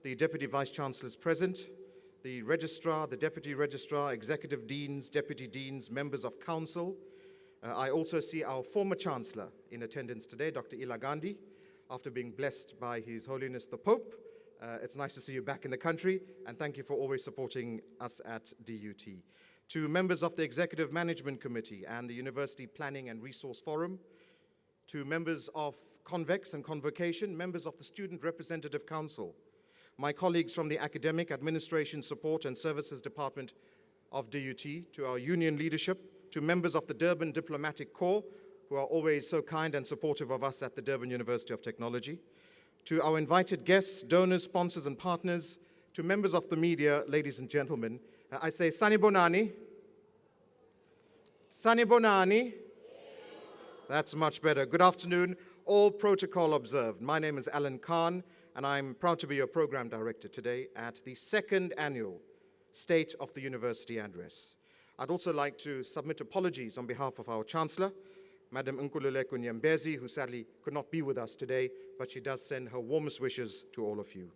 the Deputy Vice-Chancellors present, the Registrar, the Deputy Registrar, Executive Deans, Deputy Deans, members of Council. I also see our former Chancellor in attendance today, Dr. Ila Gandhi, after being blessed by His Holiness the Pope. It's nice to see you back in the country, and thank you for always supporting us at DUT. To members of the Executive Management Committee and the University Planning and Resource Forum, to members of Convex and Convocation, members of the Student Representative Council, my colleagues from the Academic, Administration, Support and Services Department of DUT, to our union leadership, to members of the Durban Diplomatic Corps, who are always so kind and supportive of us at the Durban University of Technology, to our invited guests, donors, sponsors and partners, to members of the media, ladies and gentlemen, I say Sanibonani. Sanibonani. That's much better. Good afternoon, all protocol observed. My name is Alan Khan, and I'm proud to be your program director today at the second annual State of the University Address. I'd also like to submit apologies on behalf of our Chancellor, Madam Nkululeko Nyembezi, who sadly could not be with us today, but she does send her warmest wishes to all of you.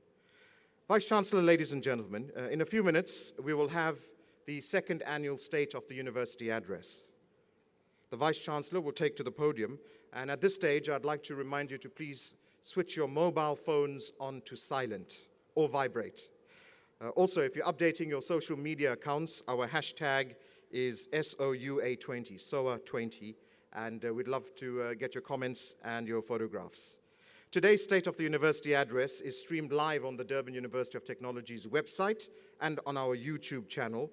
Vice-Chancellor, ladies and gentlemen, in a few minutes, we will have the second annual State of the University Address. The Vice-Chancellor will take to the podium, and at this stage, I'd like to remind you to please switch your mobile phones on to silent or vibrate. Also, if you're updating your social media accounts, our hashtag is SOUA20, SOUA20, and we'd love to get your comments and your photographs. Today's State of the University Address is streamed live on the Durban University of Technology's website and on our YouTube channel.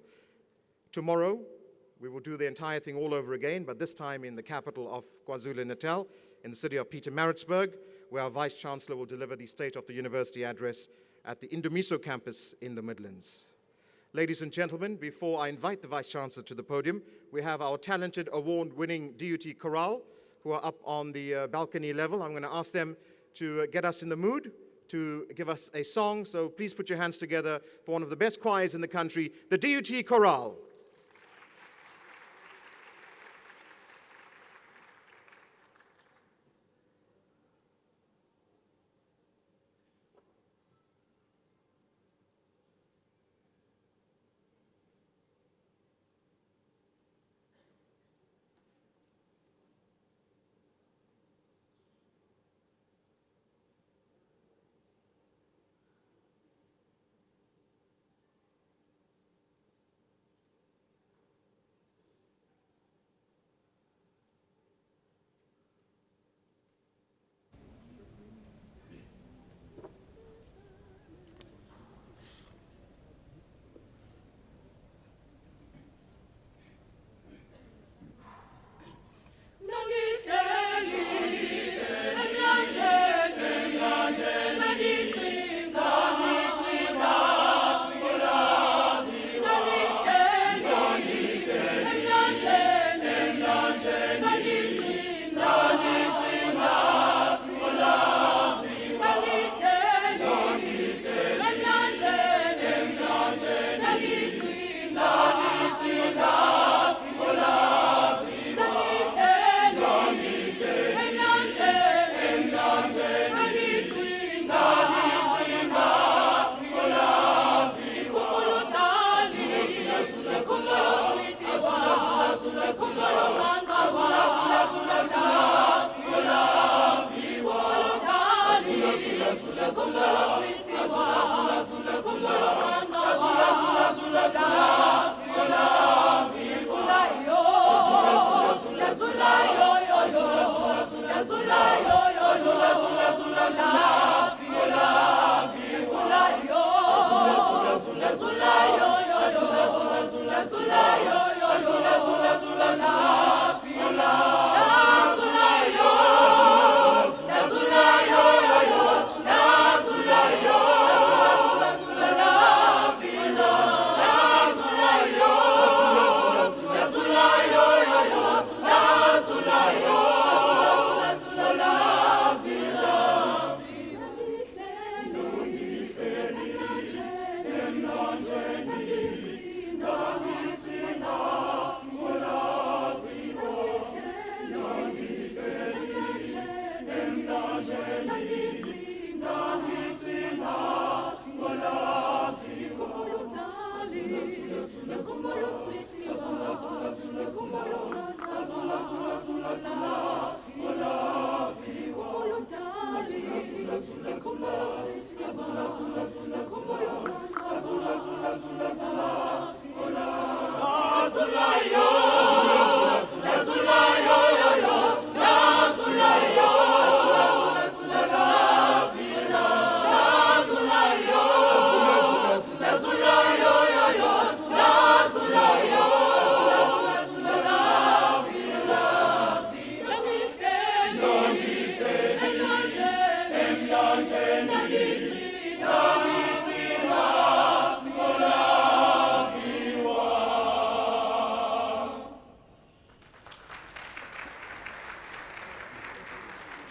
Tomorrow, we will do the entire thing all over again, but this time in the capital of KwaZulu-Natal, in the city of Pietermaritzburg, where our Vice-Chancellor will deliver the State of the University Address at the Indumiso campus in the Midlands. Ladies and gentlemen, before I invite the Vice-Chancellor to the podium, we have our talented award-winning DUT chorale who are up on the balcony level. I'm going to ask them to get us in the mood, to give us a song. So please put your hands together for one of the best choirs in the country, the DUT Chorale.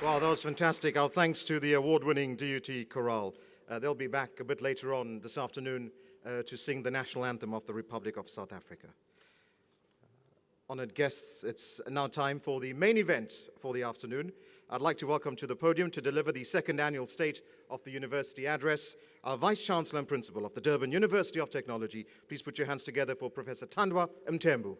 Wow, that was fantastic. Our thanks to the award-winning DUT Chorale. They'll be back a bit later on this afternoon to sing the national anthem of the Republic of South Africa. Honored guests, it's now time for the main event for the afternoon. I'd like to welcome to the podium to deliver the second annual State of the University Address, our Vice-Chancellor and Principal of the Durban University of Technology. Please put your hands together for Professor Thandwa Mthembu.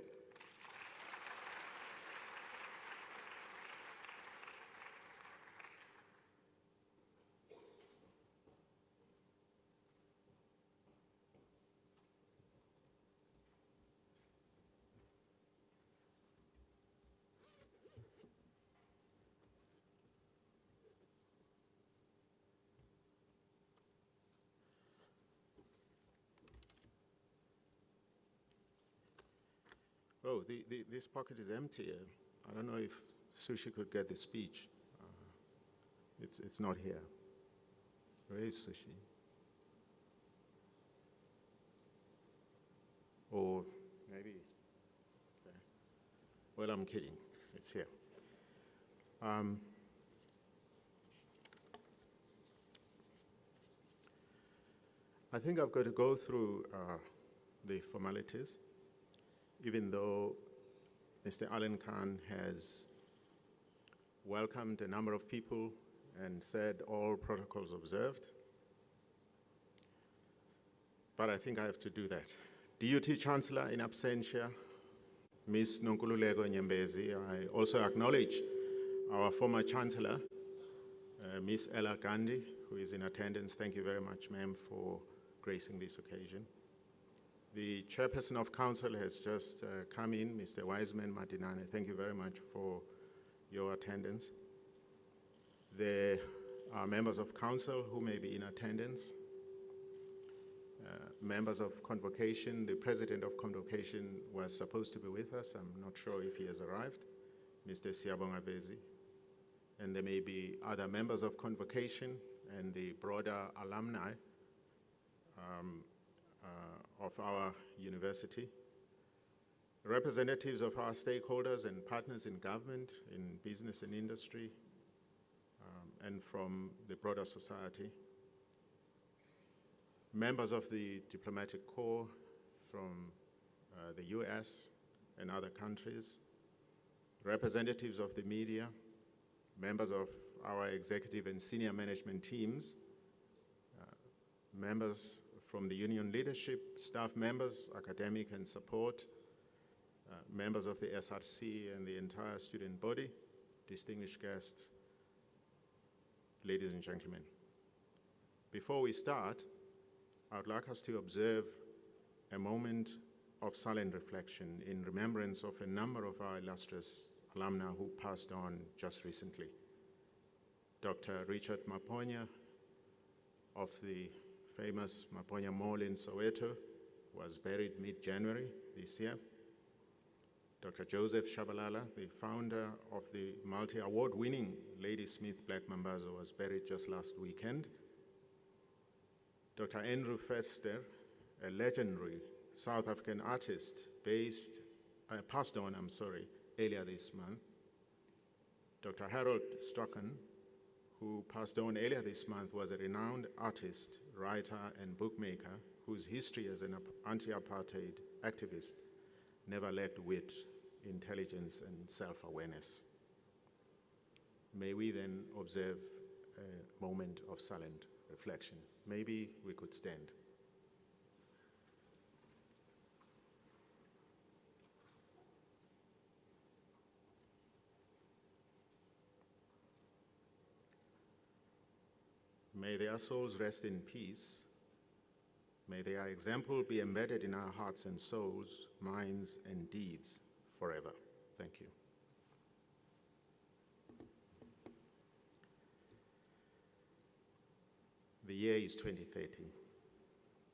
Oh, this pocket is empty. I don't know if Sushi could get the speech. It's not here. Where is Sushi? Or maybe, okay. Well, I'm kidding. It's here. I think I've got to go through the formalities, even though Mr. Alan Khan has welcomed a number of people and said all protocols observed. But I think I have to do that. DUT Chancellor in absentia, Ms. Nonkululeko Nyembezi. I also acknowledge our former Chancellor, Ms. Ella Gandhi, who is in attendance. Thank you very much, ma'am, for gracing this occasion. The Chairperson of Council has just come in, Mr. Wiseman Madinane. Thank you very much for your attendance. There are members of Council who may be in attendance. Members of Convocation. The President of Convocation was supposed to be with us. I'm not sure if he has arrived, Mr. Siyabonga Vezi. And there may be other members of Convocation and the broader alumni of our university, representatives of our stakeholders and partners in government, in business and industry, and from the broader society, members of the diplomatic corps from the US and other countries, representatives of the media, members of our executive and senior management teams, members from the union leadership, staff members, academic and support, members of the SRC and the entire student body, distinguished guests, ladies and gentlemen. Before we start, I would like us to observe a moment of silent reflection in remembrance of a number of our illustrious alumni who passed on just recently. Dr. Richard Maponya of the famous Maponya Mall in Soweto was buried mid-January this year. Dr. Joseph Shabalala, the founder of the multi-award-winning Ladysmith Black Mambazo, was buried just last weekend. Dr. Andrew Fester, a legendary South African artist passed on earlier this month. Dr. Harold Strachan, who passed on earlier this month, was a renowned artist, writer, and bookmaker whose history as an anti-apartheid activist never lacked wit, intelligence, and self-awareness. May we then observe a moment of silent reflection. Maybe we could stand. May their souls rest in peace. May their example be embedded in our hearts and souls, minds and deeds forever. Thank you. The year is 2030.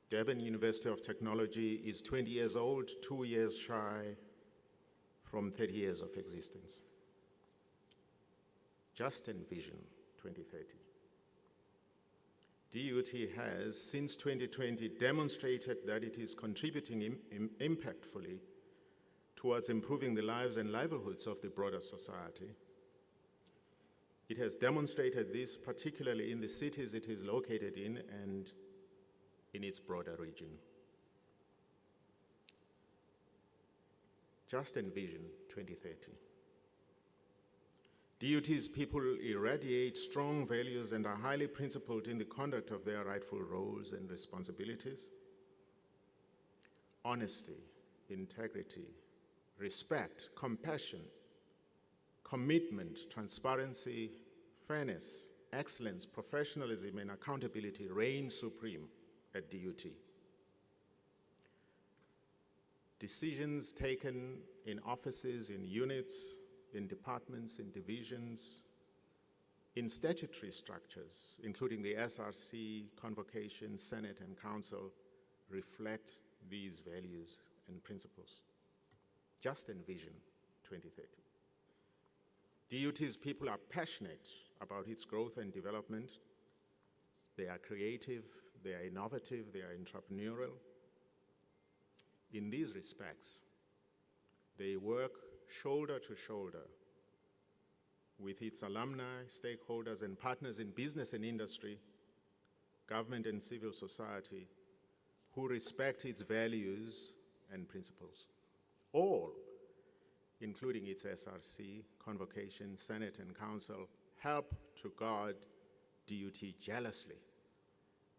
Durban University of Technology is 20 years old, 2 years shy from 30 years of existence. Just envision 2030. DUT has, since 2020, demonstrated that it is contributing impactfully towards improving the lives and livelihoods of the broader society. It has demonstrated this particularly in the cities it is located in and in its broader region. Just envision 2030. DUT's people irradiate strong values and are highly principled in the conduct of their rightful roles and responsibilities. Honesty, integrity, respect, compassion, commitment, transparency, fairness, excellence, professionalism, and accountability reign supreme at DUT. Decisions taken in offices, in units, in departments, in divisions, in statutory structures, including the SRC, Convocation, Senate, and Council, reflect these values and principles. Just envision 2030. DUT's people are passionate about its growth and development. They are creative, they are innovative, they are entrepreneurial. In these respects, they work shoulder to shoulder with its alumni, stakeholders, and partners in business and industry, government and civil society, who respect its values and principles. All, including its SRC, Convocation, Senate, and Council, help to guard DUT jealously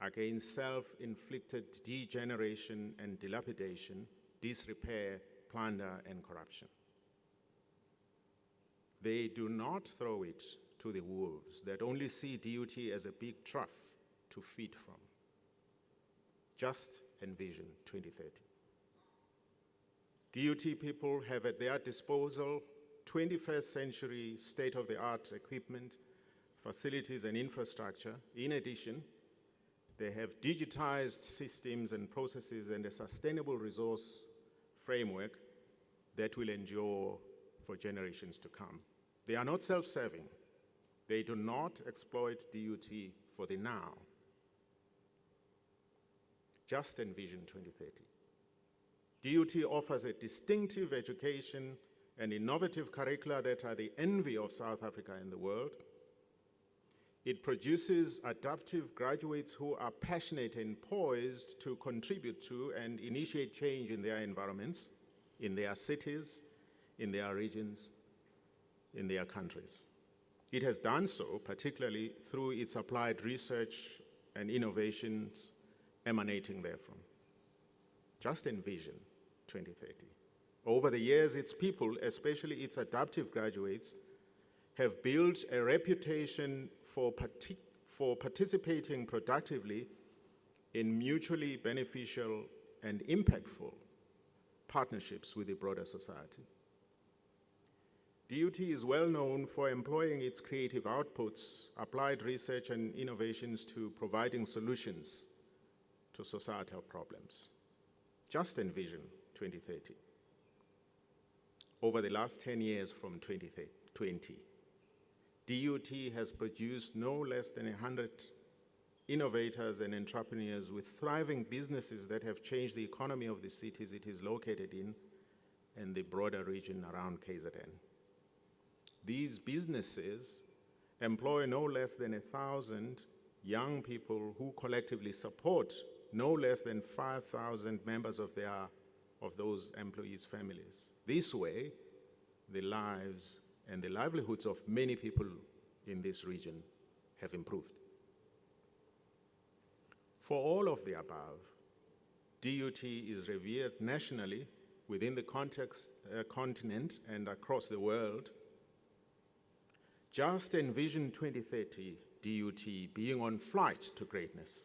against self-inflicted degeneration and dilapidation, disrepair, plunder, and corruption. They do not throw it to the wolves that only see DUT as a big trough to feed from. Just envision 2030. DUT people have at their disposal 21st century state-of-the-art equipment, facilities, and infrastructure. In addition, they have digitized systems and processes and a sustainable resource framework that will endure for generations to come. They are not self-serving. They do not exploit DUT for the now. Just envision 2030. DUT offers a distinctive education and innovative curricula that are the envy of South Africa and the world. It produces adaptive graduates who are passionate and poised to contribute to and initiate change in their environments, in their cities, in their regions, in their countries. It has done so particularly through its applied research and innovations emanating therefrom. Just envision 2030. Over the years, its people, especially its adaptive graduates, have built a reputation for participating productively in mutually beneficial and impactful partnerships with the broader society. DUT is well known for employing its creative outputs, applied research and innovations to providing solutions to societal problems. Just envision 2030. Over the last 10 years from 2020, DUT has produced no less than 100 innovators and entrepreneurs with thriving businesses that have changed the economy of the cities it is located in and the broader region around KZN. These businesses employ no less than 1,000 young people who collectively support no less than 5,000 members of those employees' families. This way, the lives and the livelihoods of many people in this region have improved. For all of the above, DUT is revered nationally within the continent and across the world. Just envision 2030, DUT being on flight to greatness.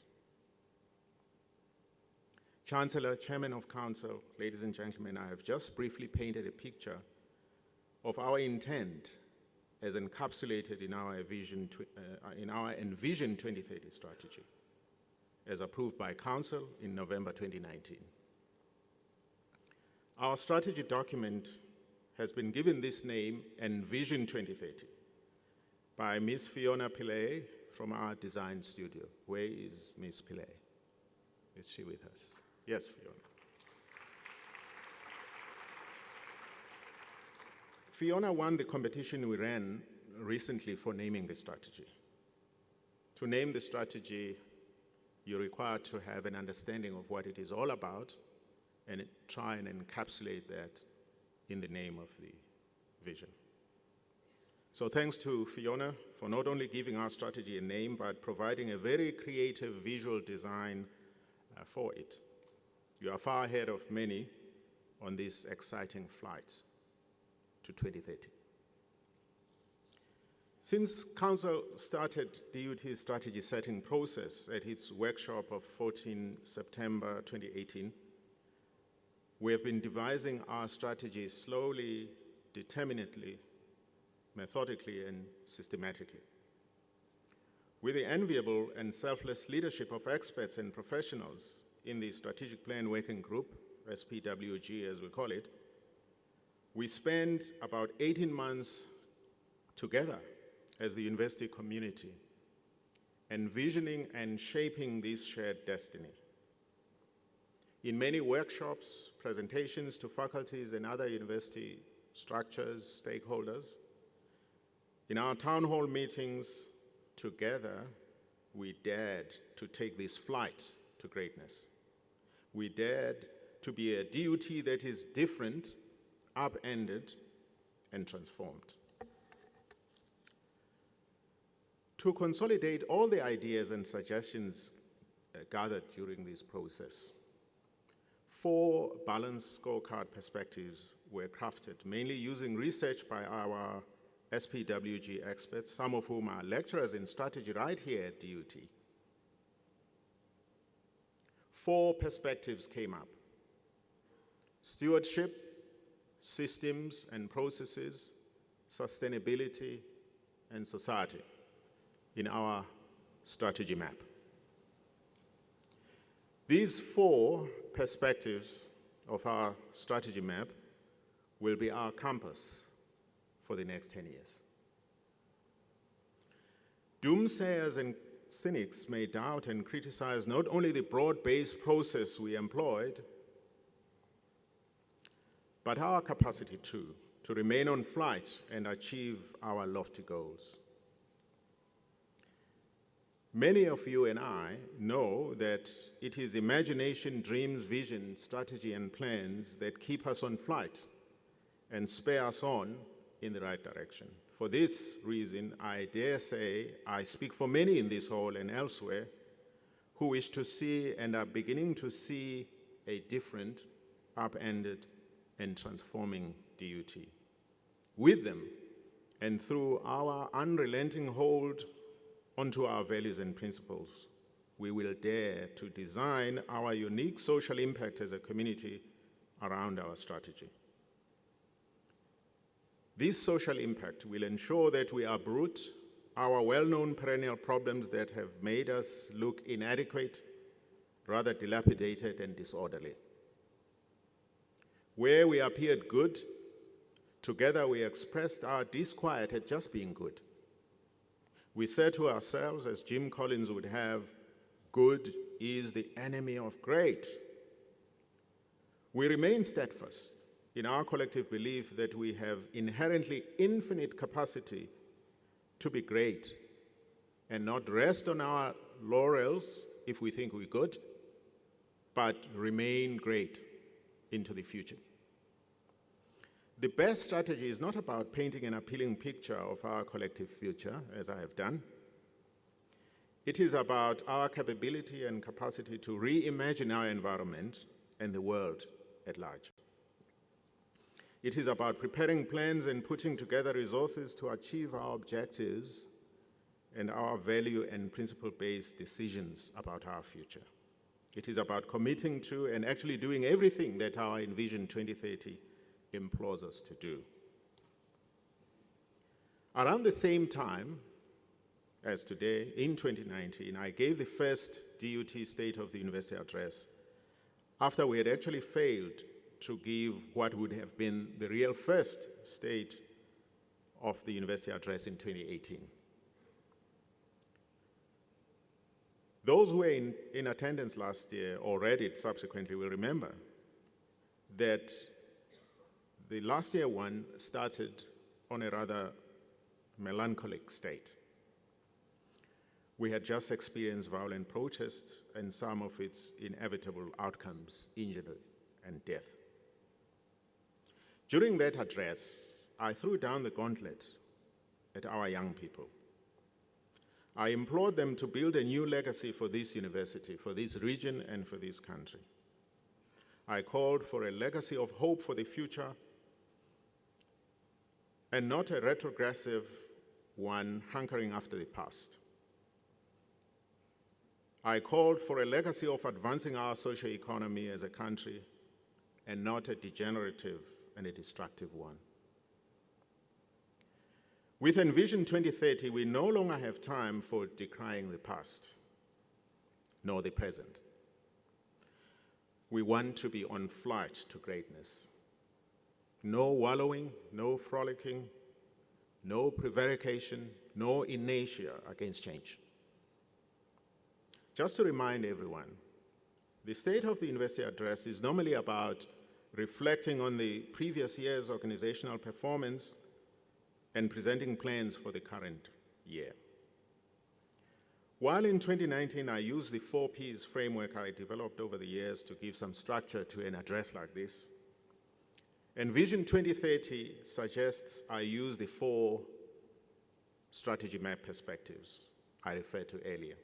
Chancellor, Chairman of Council, ladies and gentlemen, I have just briefly painted a picture of our intent as encapsulated in our Envision 2030 strategy, as approved by Council in November 2019. Our strategy document has been given this name, Envision 2030, by Ms. Fiona Pillay from our design studio. Where is Ms. Pillay? Is she with us? Yes, Fiona. Fiona won the competition we ran recently for naming the strategy. To name the strategy, you're required to have an understanding of what it is all about and try and encapsulate that in the name of the vision. So thanks to Fiona for not only giving our strategy a name, but providing a very creative visual design for it. You are far ahead of many on this exciting flight to 2030. Since Council started DUT's strategy setting process at its workshop of 14 September 2018, we have been devising our strategy slowly, determinedly, methodically, and systematically. With the enviable and selfless leadership of experts and professionals in the Strategic Plan Working Group, SPWG as we call it, we spent about 18 months together as the university community, envisioning and shaping this shared destiny. In many workshops, presentations to faculties and other university structures, stakeholders, in our town hall meetings, together, we dared to take this flight to greatness. We dared to be a DUT that is different, upended, and transformed. To consolidate all the ideas and suggestions gathered during this process, 4 balanced scorecard perspectives were crafted, mainly using research by our SPWG experts, some of whom are lecturers in strategy right here at DUT. 4 perspectives came up: stewardship, systems and processes, sustainability, and society in our strategy map. These 4 perspectives of our strategy map will be our compass for the next 10 years. Doomsayers and cynics may doubt and criticize not only the broad-based process we employed, but our capacity too, to remain on flight and achieve our lofty goals. Many of you and I know that it is imagination, dreams, vision, strategy, and plans that keep us on flight and spur us on in the right direction. For this reason, I dare say I speak for many in this hall and elsewhere who wish to see and are beginning to see a different, upended, and transforming DUT. With them, and through our unrelenting hold onto our values and principles, we will dare to design our unique social impact as a community around our strategy. This social impact will ensure that we uproot our well-known perennial problems that have made us look inadequate, rather dilapidated and disorderly. Where we appeared good, together we expressed our disquiet at just being good. We said to ourselves, as Jim Collins would have, good is the enemy of great. We remain steadfast in our collective belief that we have inherently infinite capacity to be great and not rest on our laurels if we think we're good, but remain great into the future. The best strategy is not about painting an appealing picture of our collective future, as I have done. It is about our capability and capacity to reimagine our environment and the world at large. It is about preparing plans and putting together resources to achieve our objectives and our value and principle-based decisions about our future. It is about committing to and actually doing everything that our Envision 2030 implores us to do. Around the same time as today, in 2019, I gave the first DUT State of the University address after we had actually failed to give what would have been the real first State of the University address in 2018. Those who were in attendance last year or read it subsequently will remember that the last year one started on a rather melancholic state. We had just experienced violent protests and some of its inevitable outcomes, injury and death. During that address, I threw down the gauntlet at our young people. I implored them to build a new legacy for this university, for this region, and for this country. I called for a legacy of hope for the future and not a retrogressive one hankering after the past. I called for a legacy of advancing our social economy as a country and not a degenerative and a destructive one. With Envision 2030, we no longer have time for decrying the past, nor the present. We want to be on flight to greatness. No wallowing, no frolicking, no prevarication, no inertia against change. Just to remind everyone, the State of the University address is normally about reflecting on the previous year's organizational performance and presenting plans for the current year. While in 2019 I used the 4 Ps framework I developed over the years to give some structure to an address like this, Envision 2030 suggests I use the 4 strategy map perspectives I referred to earlier.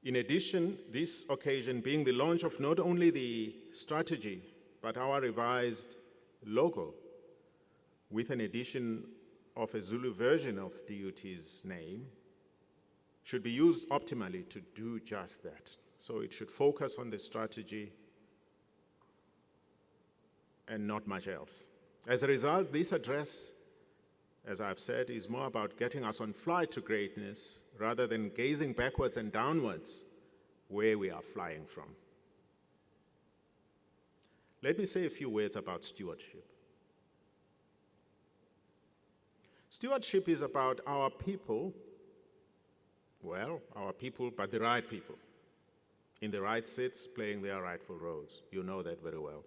In addition, this occasion being the launch of not only the strategy, but our revised logo with an addition of a Zulu version of DUT's name, should be used optimally to do just that. So it should focus on the strategy and not much else. As a result, this address, as I've said, is more about getting us on flight to greatness rather than gazing backwards and downwards where we are flying from. Let me say a few words about stewardship. Stewardship is about our people, well, our people, but the right people, in the right seats, playing their rightful roles. You know that very well.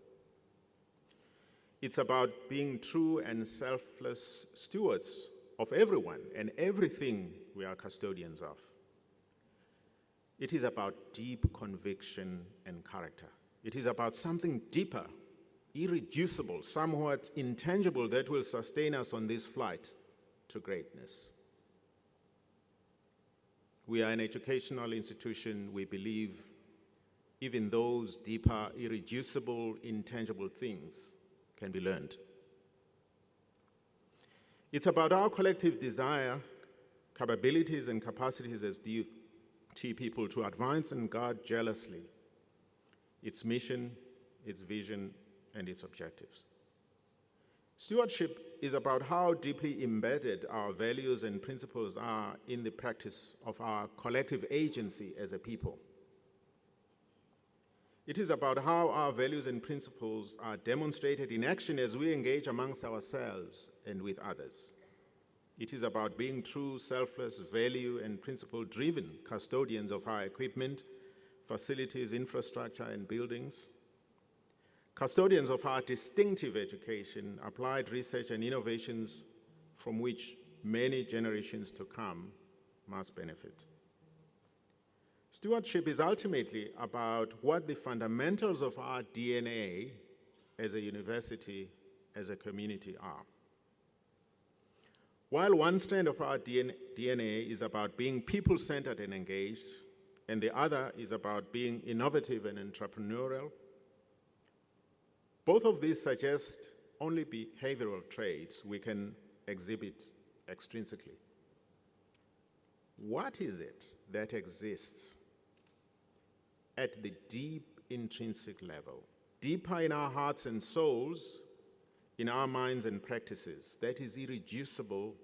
It's about being true and selfless stewards of everyone and everything we are custodians of. It is about deep conviction and character. It is about something deeper, irreducible, somewhat intangible that will sustain us on this flight to greatness. We are an educational institution. We believe even those deeper, irreducible, intangible things can be learned. It's about our collective desire, capabilities, and capacities as DUT people to advance and guard jealously its mission, its vision, and its objectives. Stewardship is about how deeply embedded our values and principles are in the practice of our collective agency as a people. It is about how our values and principles are demonstrated in action as we engage amongst ourselves and with others. It is about being true, selfless, value and principle-driven custodians of our equipment, facilities, infrastructure, and buildings, custodians of our distinctive education, applied research and innovations from which many generations to come must benefit. Stewardship is ultimately about what the fundamentals of our DNA as a university, as a community are. While one strand of our DNA is about being people-centered and engaged, and the other is about being innovative and entrepreneurial, both of these suggest only behavioral traits we can exhibit extrinsically. What is it that exists at the deep intrinsic level, deeper in our hearts and souls, in our minds and practices, that is irreducible,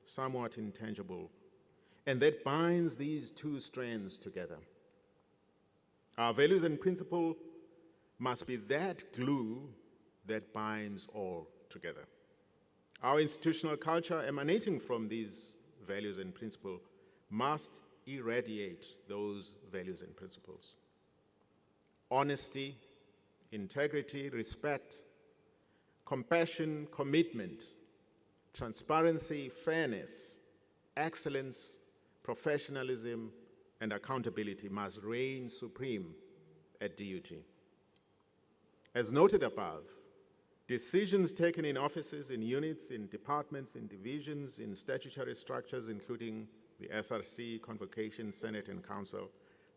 somewhat intangible, and that binds these two strands together? Our values and principles must be that glue that binds all together. Our institutional culture emanating from these values and principles must irradiate those values and principles. Honesty, integrity, respect, compassion, commitment, transparency, fairness, excellence, professionalism, and accountability must reign supreme at DUT. As noted above, decisions taken in offices, in units, in departments, in divisions, in statutory structures, including the SRC, Convocation, Senate, and Council,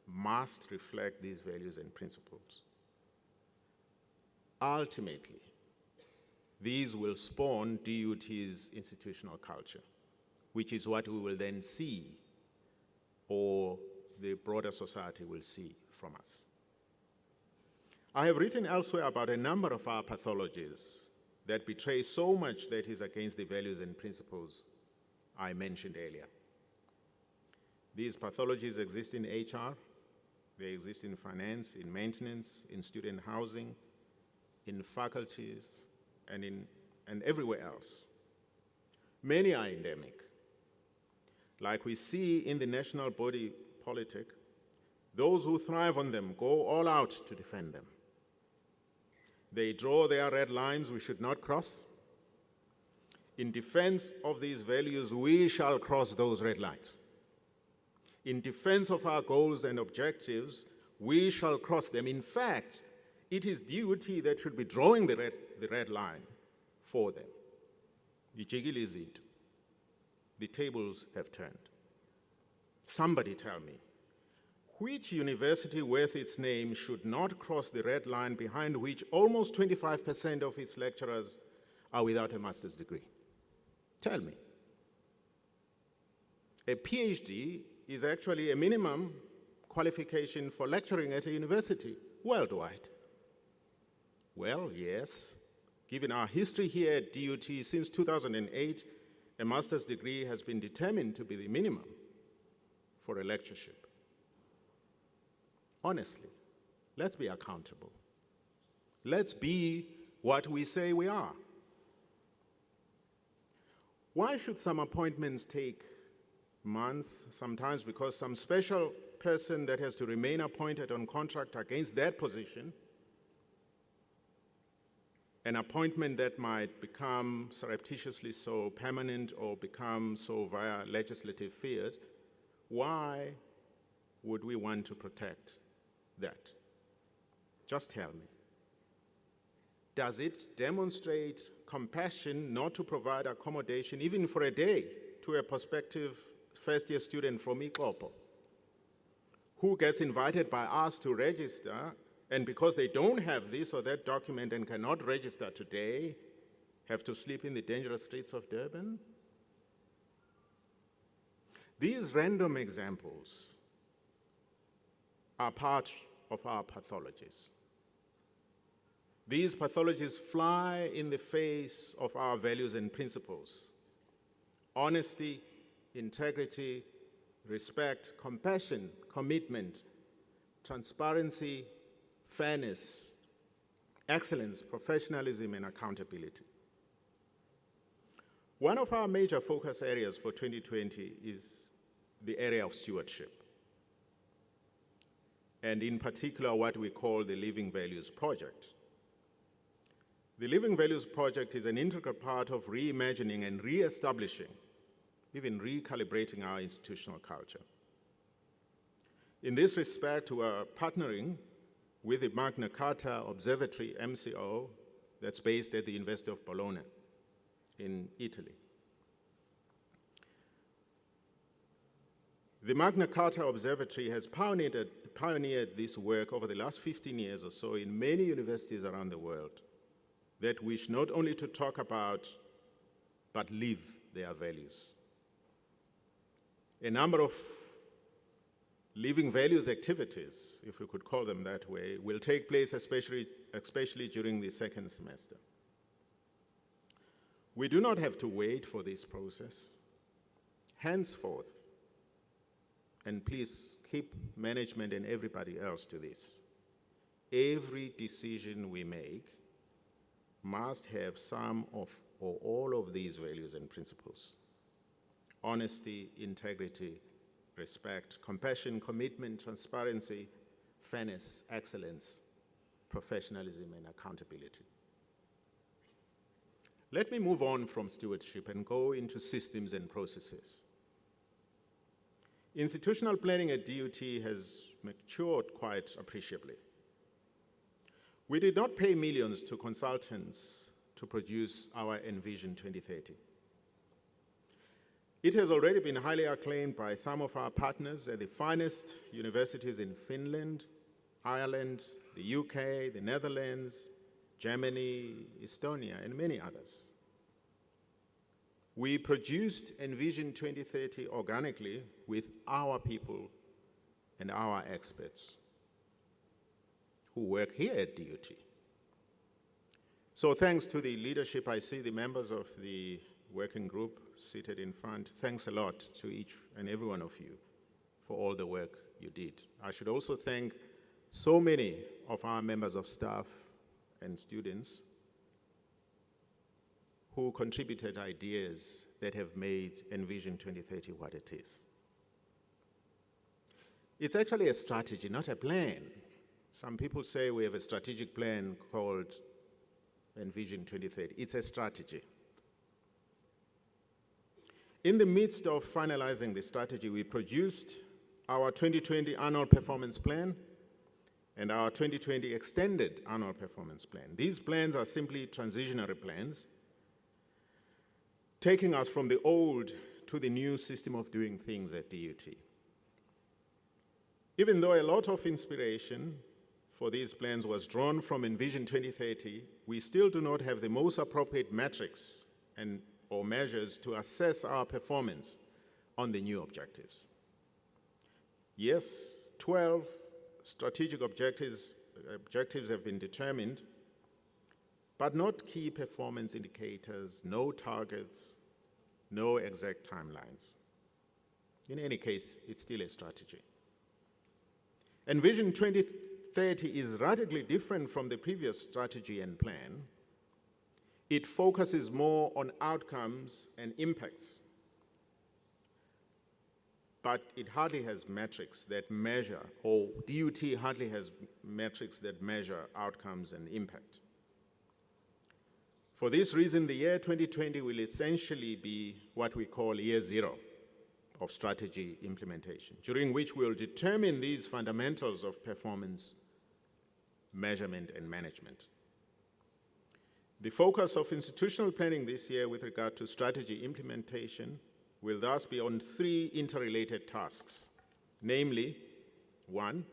must reflect these values and principles. Ultimately, these will spawn DUT's institutional culture, which is what we will then see, or the broader society will see from us. I have written elsewhere about a number of our pathologies that betray so much that is against the values and principles I mentioned earlier. These pathologies exist in HR, they exist in finance, in maintenance, in student housing, in faculties, and everywhere else. Many are endemic. Like we see in the national body politic, those who thrive on them go all out to defend them. They draw their red lines we should not cross. In defense of these values, we shall cross those red lines. In defense of our goals and objectives, we shall cross them. In fact, it is DUT that should be drawing the red line for them. The tables have turned. Somebody tell me, which university worth its name should not cross the red line behind which almost 25% of its lecturers are without a master's degree? Tell me. A PhD is actually a minimum qualification for lecturing at a university worldwide. Well, yes. Given our history here at DUT since 2008, a master's degree has been determined to be the minimum for a lectureship. Honestly, let's be accountable. Let's be what we say we are. Why should some appointments take months, sometimes because some special person that has to remain appointed on contract against that position, an appointment that might become surreptitiously so permanent or become so via legislative fiat? Why would we want to protect that? Just tell me. Does it demonstrate compassion not to provide accommodation, even for a day, to a prospective first-year student from Ikopo who gets invited by us to register, and because they don't have this or that document and cannot register today, have to sleep in the dangerous streets of Durban? These random examples are part of our pathologies. These pathologies fly in the face of our values and principles: honesty, integrity, respect, compassion, commitment, transparency, fairness, excellence, professionalism, and accountability. One of our major focus areas for 2020 is the area of stewardship, and in particular what we call the Living Values Project. The Living Values Project is an integral part of reimagining and re-establishing, even recalibrating our institutional culture. In this respect, we are partnering with the Magna Carta Observatory, MCO, that's based at the University of Bologna in Italy. The Magna Carta Observatory has pioneered this work over the last 15 years or so in many universities around the world that wish not only to talk about, but live their values. A number of living values activities, if we could call them that way, will take place especially during the second semester. We do not have to wait for this process. Henceforth, and please keep management and everybody else to this, every decision we make must have some of or all of these values and principles: honesty, integrity, respect, compassion, commitment, transparency, fairness, excellence, professionalism, and accountability. Let me move on from stewardship and go into systems and processes. Institutional planning at DUT has matured quite appreciably. We did not pay millions to consultants to produce our Envision 2030. It has already been highly acclaimed by some of our partners at the finest universities in Finland, Ireland, the UK, the Netherlands, Germany, Estonia, and many others. We produced Envision 2030 organically with our people and our experts who work here at DUT. So thanks to the leadership, I see the members of the working group seated in front. Thanks a lot to each and every one of you for all the work you did. I should also thank so many of our members of staff and students who contributed ideas that have made Envision 2030 what it is. It's actually a strategy, not a plan. Some people say we have a strategic plan called Envision 2030. It's a strategy. In the midst of finalizing the strategy, we produced our 2020 annual performance plan and our 2020 extended annual performance plan. These plans are simply transitionary plans, taking us from the old to the new system of doing things at DUT. Even though a lot of inspiration for these plans was drawn from Envision 2030, we still do not have the most appropriate metrics or measures to assess our performance on the new objectives. Yes, 12 strategic objectives have been determined, but not key performance indicators, no targets, no exact timelines. In any case, it's still a strategy. Envision 2030 is radically different from the previous strategy and plan. It focuses more on outcomes and impacts, but it hardly has metrics that measure, or DUT hardly has metrics that measure outcomes and impact. For this reason, the year 2020 will essentially be what we call year zero of strategy implementation, during which we'll determine these fundamentals of performance, measurement, and management. The focus of institutional planning this year with regard to strategy implementation will thus be on three interrelated tasks, namely, 1,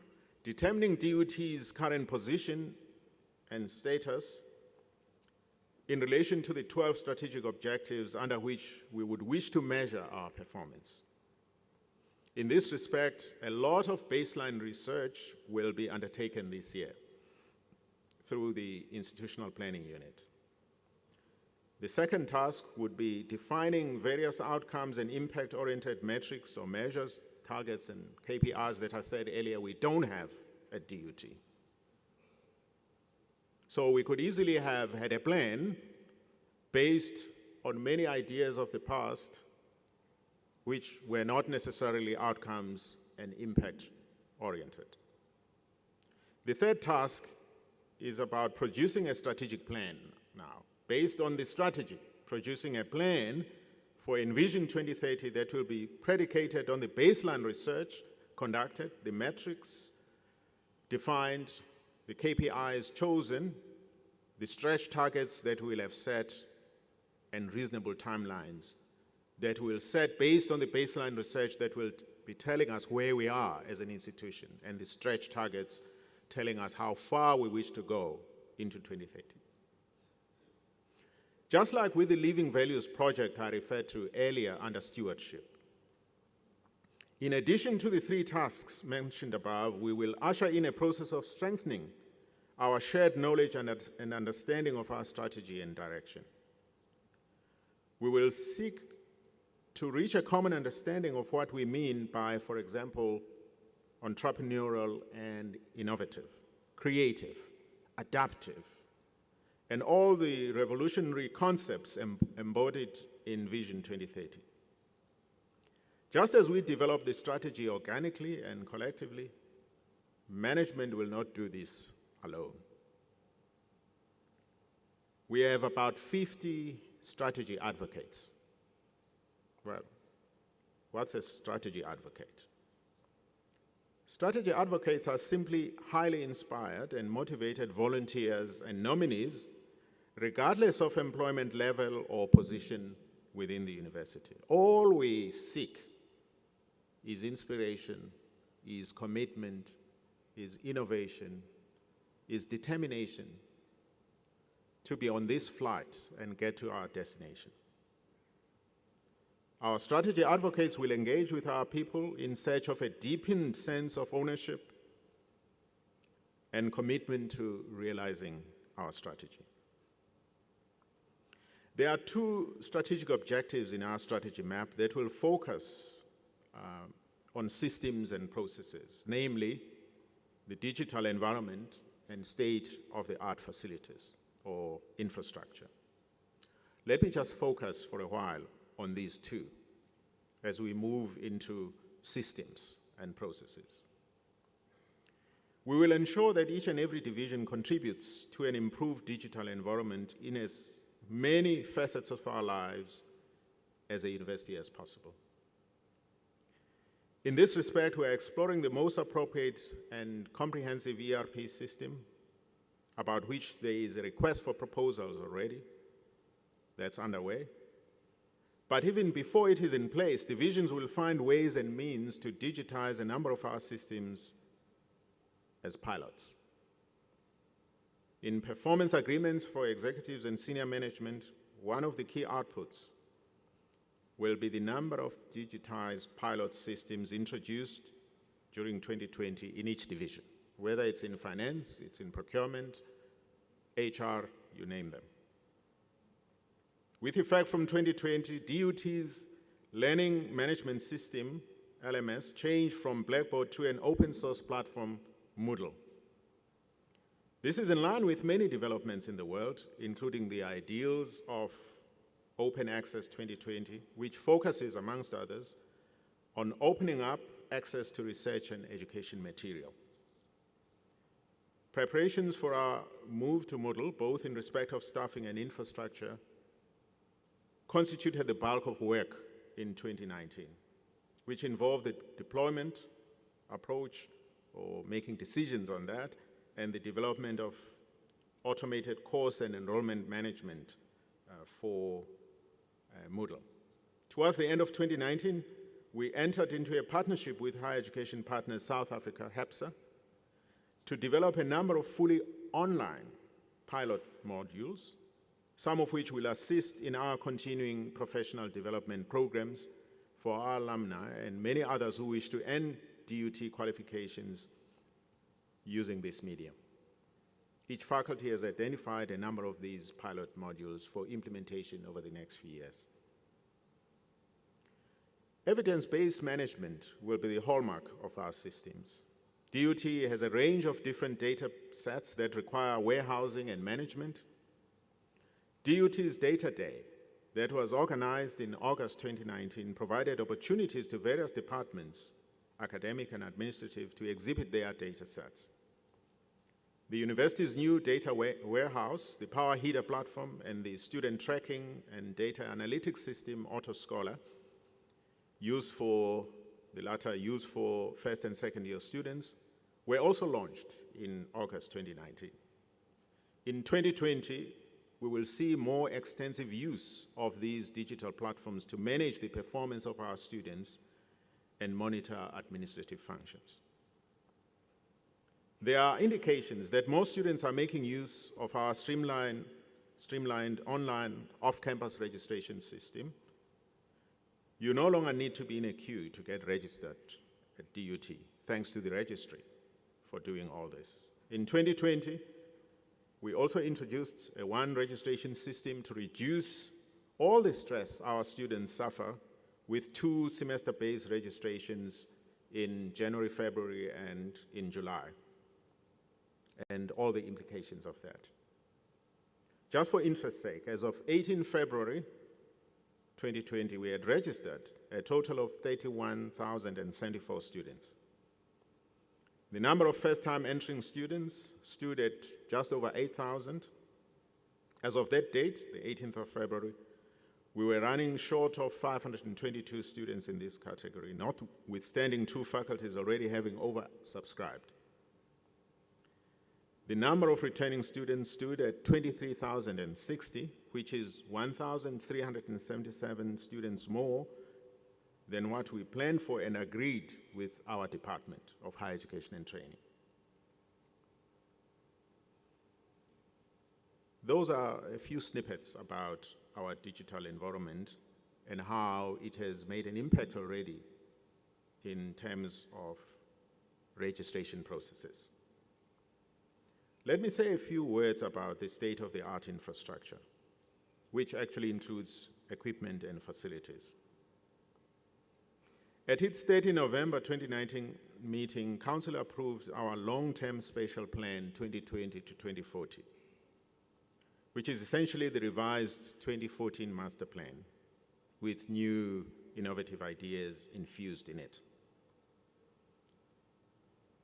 determining DUT's current position and status in relation to the 12 strategic objectives under which we would wish to measure our performance. In this respect, a lot of baseline research will be undertaken this year through the institutional planning unit. The second task would be defining various outcomes and impact-oriented metrics or measures, targets, and KPIs that I said earlier we don't have at DUT. So we could easily have had a plan based on many ideas of the past which were not necessarily outcomes and impact-oriented. The third task is about producing a strategic plan now. Based on the strategy, producing a plan for Envision 2030 that will be predicated on the baseline research conducted, the metrics defined, the KPIs chosen, the stretch targets that we'll have set, and reasonable timelines that we'll set based on the baseline research that will be telling us where we are as an institution, and the stretch targets telling us how far we wish to go into 2030. Just like with the Living Values project I referred to earlier under stewardship, In addition to the 3 tasks mentioned above, we will usher in a process of strengthening our shared knowledge and understanding of our strategy and direction. We will seek to reach a common understanding of what we mean by, for example, entrepreneurial and innovative, creative, adaptive, and all the revolutionary concepts embodied in Vision 2030. Just as we develop the strategy organically and collectively, management will not do this alone. We have about 50 strategy advocates. Well, what's a strategy advocate? Strategy advocates are simply highly inspired and motivated volunteers and nominees, regardless of employment level or position within the university. All we seek is inspiration, is commitment, is innovation, is determination to be on this flight and get to our destination. Our strategy advocates will engage with our people in search of a deepened sense of ownership and commitment to realizing our strategy. There are 2 strategic objectives in our strategy map that will focus on systems and processes, namely the digital environment and state-of-the-art facilities or infrastructure. Let me just focus for a while on these 2 as we move into systems and processes. We will ensure that each and every division contributes to an improved digital environment in as many facets of our lives as a university as possible. In this respect, we are exploring the most appropriate and comprehensive ERP system, about which there is a request for proposals already that's underway. But even before it is in place, divisions will find ways and means to digitize a number of our systems as pilots. In performance agreements for executives and senior management, one of the key outputs will be the number of digitized pilot systems introduced during 2020 in each division, whether it's in finance, it's in procurement, HR, you name them. With effect from 2020, DUT's Learning Management System, LMS, changed from Blackboard to an open source platform, Moodle. This is in line with many developments in the world, including the ideals of Open Access 2020, which focuses, amongst others, on opening up access to research and education material. Preparations for our move to Moodle, both in respect of staffing and infrastructure, constituted the bulk of work in 2019, which involved the deployment approach or making decisions on that, and the development of automated course and enrollment management for Moodle. Towards the end of 2019, we entered into a partnership with higher education partner South Africa, HEPSA, to develop a number of fully online pilot modules, some of which will assist in our continuing professional development programs for our alumni and many others who wish to earn DUT qualifications using this medium. Each faculty has identified a number of these pilot modules for implementation over the next few years. Evidence-based management will be the hallmark of our systems. DUT has a range of different data sets that require warehousing and management. DUT's Data Day, that was organized in August 2019, provided opportunities to various departments, academic and administrative, to exhibit their data sets. The university's new data warehouse, the Power Heater platform, and the student tracking and data analytics system, AutoScholar, the latter used for first and second year students, were also launched in August 2019. In 2020, we will see more extensive use of these digital platforms to manage the performance of our students and monitor administrative functions. There are indications that most students are making use of our streamlined online off-campus registration system, You no longer need to be in a queue to get registered at DUT, thanks to the registry for doing all this. In 2020, we also introduced a one registration system to reduce all the stress our students suffer with 2 semester-based registrations in January, February, and in July, and all the implications of that. Just for interest's sake, as of 18 February 2020, we had registered a total of 31,074 students. The number of first-time entering students stood at just over 8,000. As of that date, the 18th of February, we were running short of 522 students in this category, notwithstanding 2 faculties already having oversubscribed. The number of returning students stood at 23,060, which is 1,377 students more than what we planned for and agreed with our Department of Higher Education and Training. Those are a few snippets about our digital environment and how it has made an impact already in terms of registration processes. Let me say a few words about the state-of-the-art infrastructure, which actually includes equipment and facilities. At its 30 November 2019 meeting, Council approved our long-term spatial plan 2020 to 2040, which is essentially the revised 2014 master plan with new innovative ideas infused in it.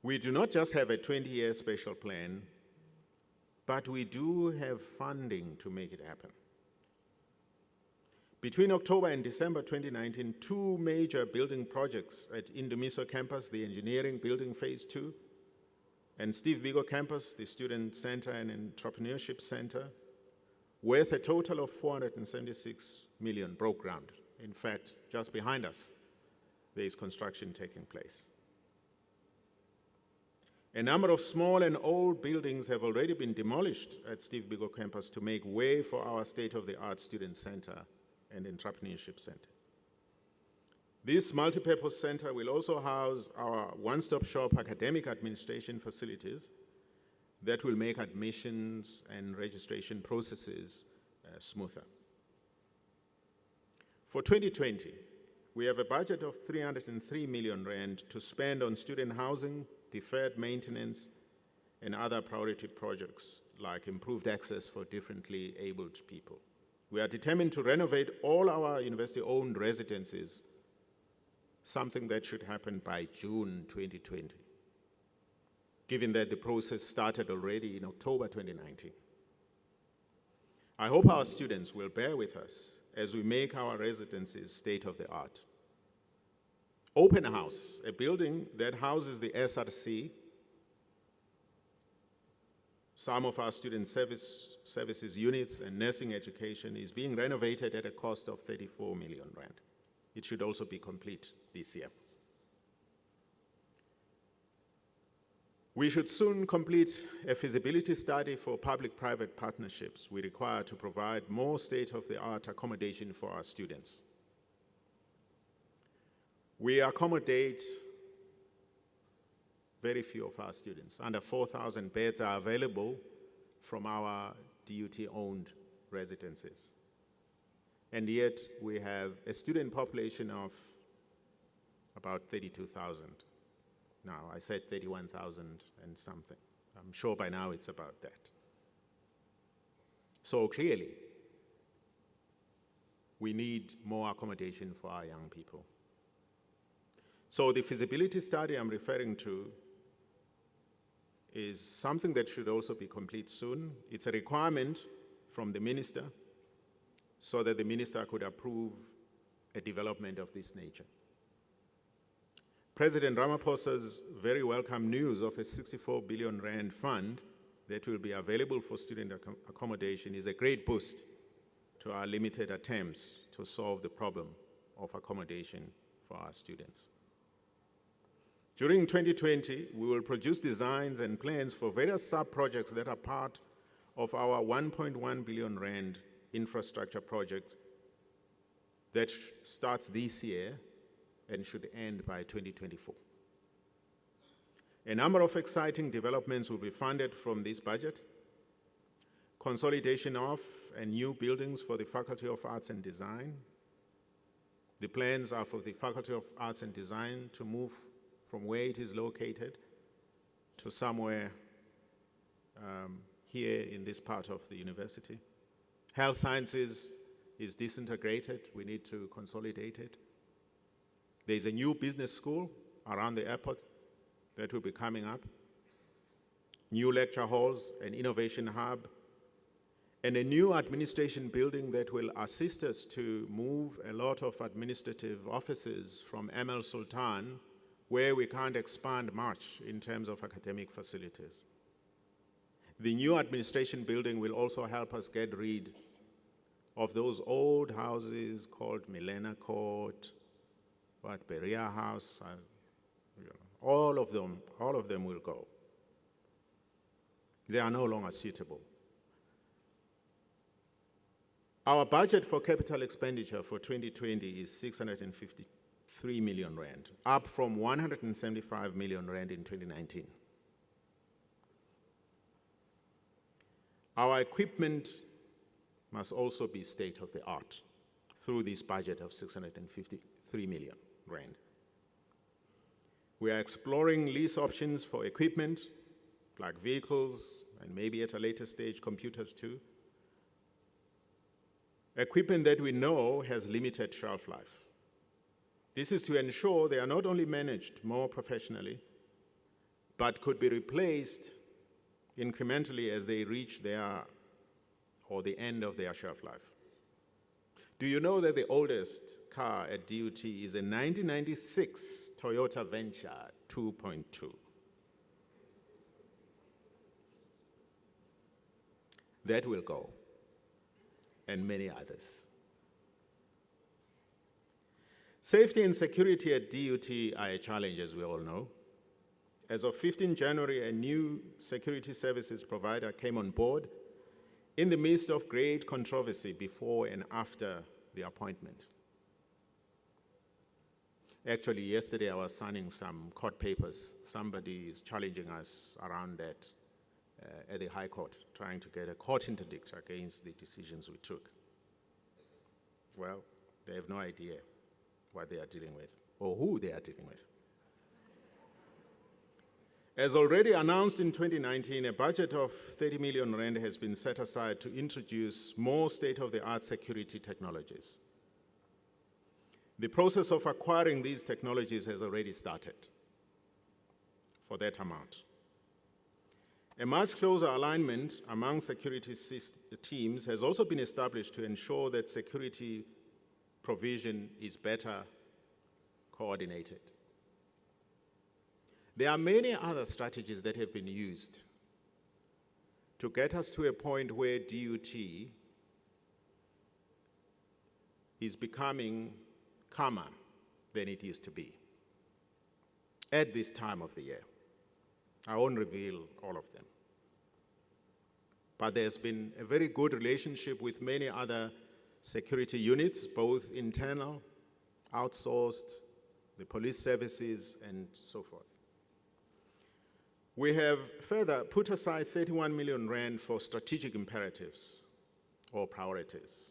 We do not just have a 20-year spatial plan, but we do have funding to make it happen. Between October and December 2019, 2 major building projects at Indumiso campus, the engineering building phase 2, and Steve Biko campus, the student center and entrepreneurship center, worth a total of 476 million broke ground. In fact, just behind us, there is construction taking place. A number of small and old buildings have already been demolished at Steve Biko campus to make way for our state-of-the-art student center and entrepreneurship center. This multipurpose center will also house our one-stop shop academic administration facilities that will make admissions and registration processes smoother. For 2020, we have a budget of 303 million rand to spend on student housing, deferred maintenance, and other priority projects like improved access for differently abled people. We are determined to renovate all our university-owned residences, something that should happen by June 2020, given that the process started already in October 2019. I hope our students will bear with us as we make our residences state-of-the-art. Open House, a building that houses the SRC, some of our student services units and nursing education, is being renovated at a cost of 34 million rand. It should also be complete this year. We should soon complete a feasibility study for public-private partnerships we require to provide more state-of-the-art accommodation for our students. We accommodate very few of our students. Under 4,000 beds are available from our DUT-owned residences. And yet we have a student population of about 32,000. Now, I said 31,000 and something. I'm sure by now it's about that. So clearly, we need more accommodation for our young people. So the feasibility study I'm referring to is something that should also be complete soon. It's a requirement from the minister so that the minister could approve a development of this nature. President Ramaphosa's very welcome news of a 64 billion rand fund that will be available for student accommodation is a great boost to our limited attempts to solve the problem of accommodation for our students. During 2020, we will produce designs and plans for various sub-projects that are part of our 1.1 billion rand infrastructure project that starts this year and should end by 2024. A number of exciting developments will be funded from this budget. Consolidation of and new buildings for the Faculty of Arts and Design. The plans are for the Faculty of Arts and Design to move from where it is located to somewhere here in this part of the university. Health Sciences is disintegrated. We need to consolidate it. There's a new business school around the airport that will be coming up. New lecture halls, an innovation hub, and a new administration building that will assist us to move a lot of administrative offices from ML Sultan, where we can't expand much in terms of academic facilities. The new administration building will also help us get rid of those old houses called Milena Court, Berea House, all of them will go. They are no longer suitable. Our budget for capital expenditure for 2020 is 653 million rand, up from 175 million rand in 2019. Our equipment must also be state-of-the-art through this budget of 653 million rand. We are exploring lease options for equipment, like vehicles, and maybe at a later stage, computers too. Equipment that we know has limited shelf life. This is to ensure they are not only managed more professionally, but could be replaced incrementally as they reach the end of their shelf life. Do you know that the oldest car at DUT is a 1996 Toyota Venture 2.2? That will go, and many others. Safety and security at DUT are a challenge, as we all know. As of 15 January, a new security services provider came on board in the midst of great controversy before and after the appointment. Actually, yesterday I was signing some court papers. Somebody is challenging us around that at the High Court, trying to get a court interdict against the decisions we took. Well, they have no idea what they are dealing with or who they are dealing with. As already announced in 2019, a budget of 30 million rand has been set aside to introduce more state-of-the-art security technologies. The process of acquiring these technologies has already started for that amount. A much closer alignment among security teams has also been established to ensure that security provision is better coordinated. There are many other strategies that have been used to get us to a point where DUT is becoming calmer than it used to be at this time of the year. I won't reveal all of them. But there's been a very good relationship with many other security units, both internal, outsourced, the police services, and so forth. We have further put aside 31 million rand for strategic imperatives or priorities.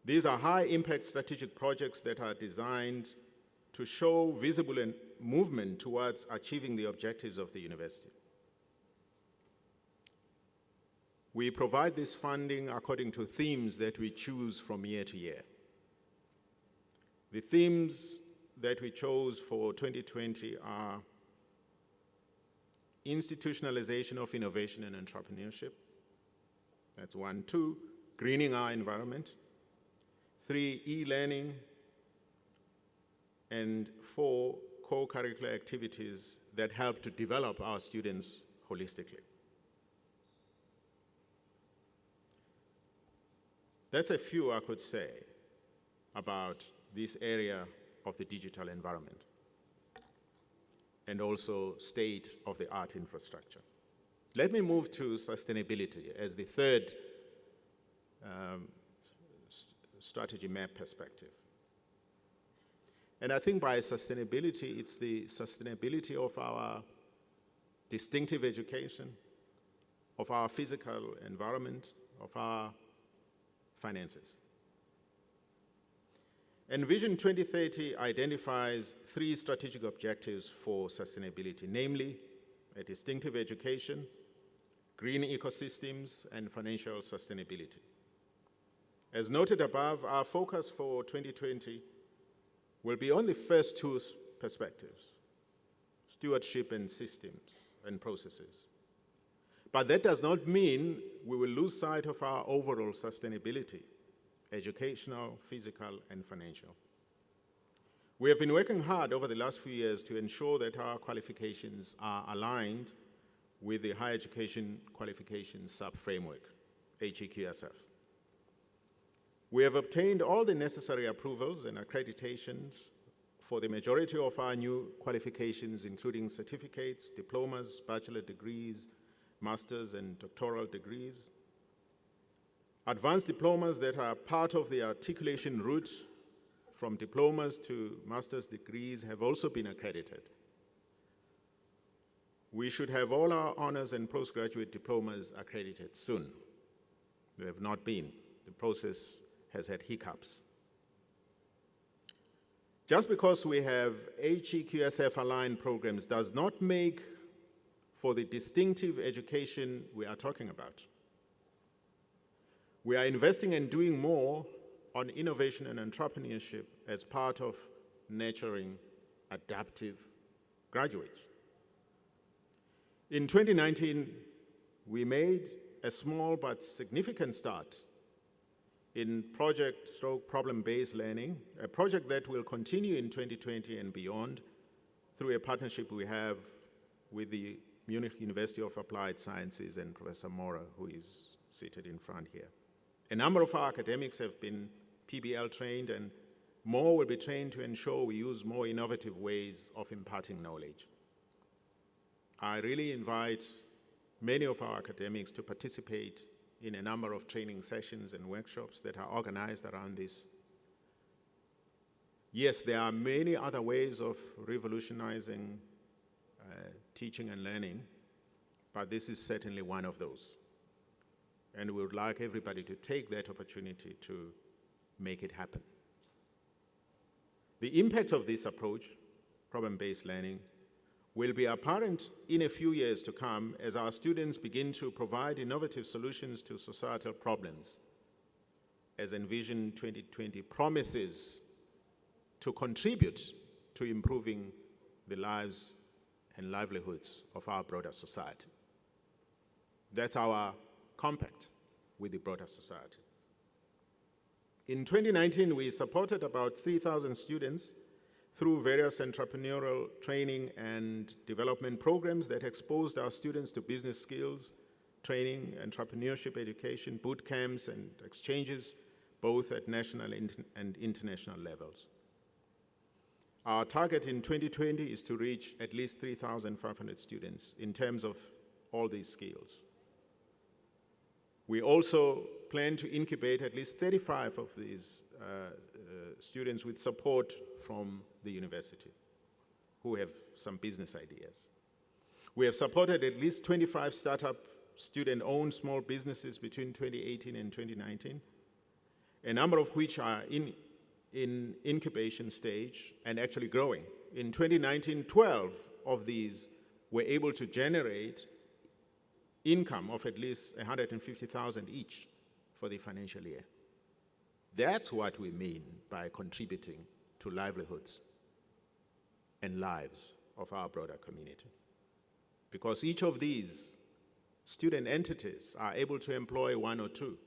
These are high-impact strategic projects that are designed to show visible movement towards achieving the objectives of the university. We provide this funding according to themes that we choose from year to year. The themes that we chose for 2020 are institutionalization of innovation and entrepreneurship. That's 1. 2, greening our environment. 3, e-learning. And 4, co-curricular activities that help to develop our students holistically. That's a few I could say about this area of the digital environment and also state-of-the-art infrastructure. Let me move to sustainability as the third strategy map perspective. And I think by sustainability, it's the sustainability of our distinctive education, of our physical environment, of our finances. And Vision 2030 identifies 3 strategic objectives for sustainability, namely a distinctive education, green ecosystems, and financial sustainability. As noted above, our focus for 2020 will be on the first 2 perspectives, stewardship and systems and processes. But that does not mean we will lose sight of our overall sustainability, educational, physical, and financial. We have been working hard over the last few years to ensure that our qualifications are aligned with the Higher Education Qualifications Sub-Framework, HEQSF. We have obtained all the necessary approvals and accreditations for the majority of our new qualifications, including certificates, diplomas, bachelor degrees, master's and doctoral degrees. Advanced diplomas that are part of the articulation route from diplomas to master's degrees have also been accredited. We should have all our honors and postgraduate diplomas accredited soon. They have not been. The process has had hiccups. Just because we have HEQSF-aligned programs does not make for the distinctive education we are talking about. We are investing in doing more on innovation and entrepreneurship as part of nurturing adaptive graduates. In 2019, we made a small but significant start in project/problem-based learning, a project that will continue in 2020 and beyond through a partnership we have with the Munich University of Applied Sciences and Professor Mora, who is seated in front here. A number of our academics have been PBL trained, and more will be trained to ensure we use more innovative ways of imparting knowledge. I really invite many of our academics to participate in a number of training sessions and workshops that are organized around this. Yes, there are many other ways of revolutionizing teaching and learning, but this is certainly one of those. And we would like everybody to take that opportunity to make it happen. The impact of this approach, problem-based learning, will be apparent in a few years to come as our students begin to provide innovative solutions to societal problems, as Envision 2020 promises to contribute to improving the lives and livelihoods of our broader society. That's our compact with the broader society. In 2019, we supported about 3,000 students through various entrepreneurial training and development programs that exposed our students to business skills, training, entrepreneurship education, boot camps, and exchanges, both at national and international levels. Our target in 2020 is to reach at least 3,500 students in terms of all these skills. We also plan to incubate at least 35 of these students with support from the university who have some business ideas. We have supported at least 25 startup student-owned small businesses between 2018 and 2019, a number of which are in incubation stage and actually growing. In 2019, 12 of these were able to generate income of at least 150,000 each for the financial year. That's what we mean by contributing to livelihoods and lives of our broader community. Because each of these student entities are able to employ one or two.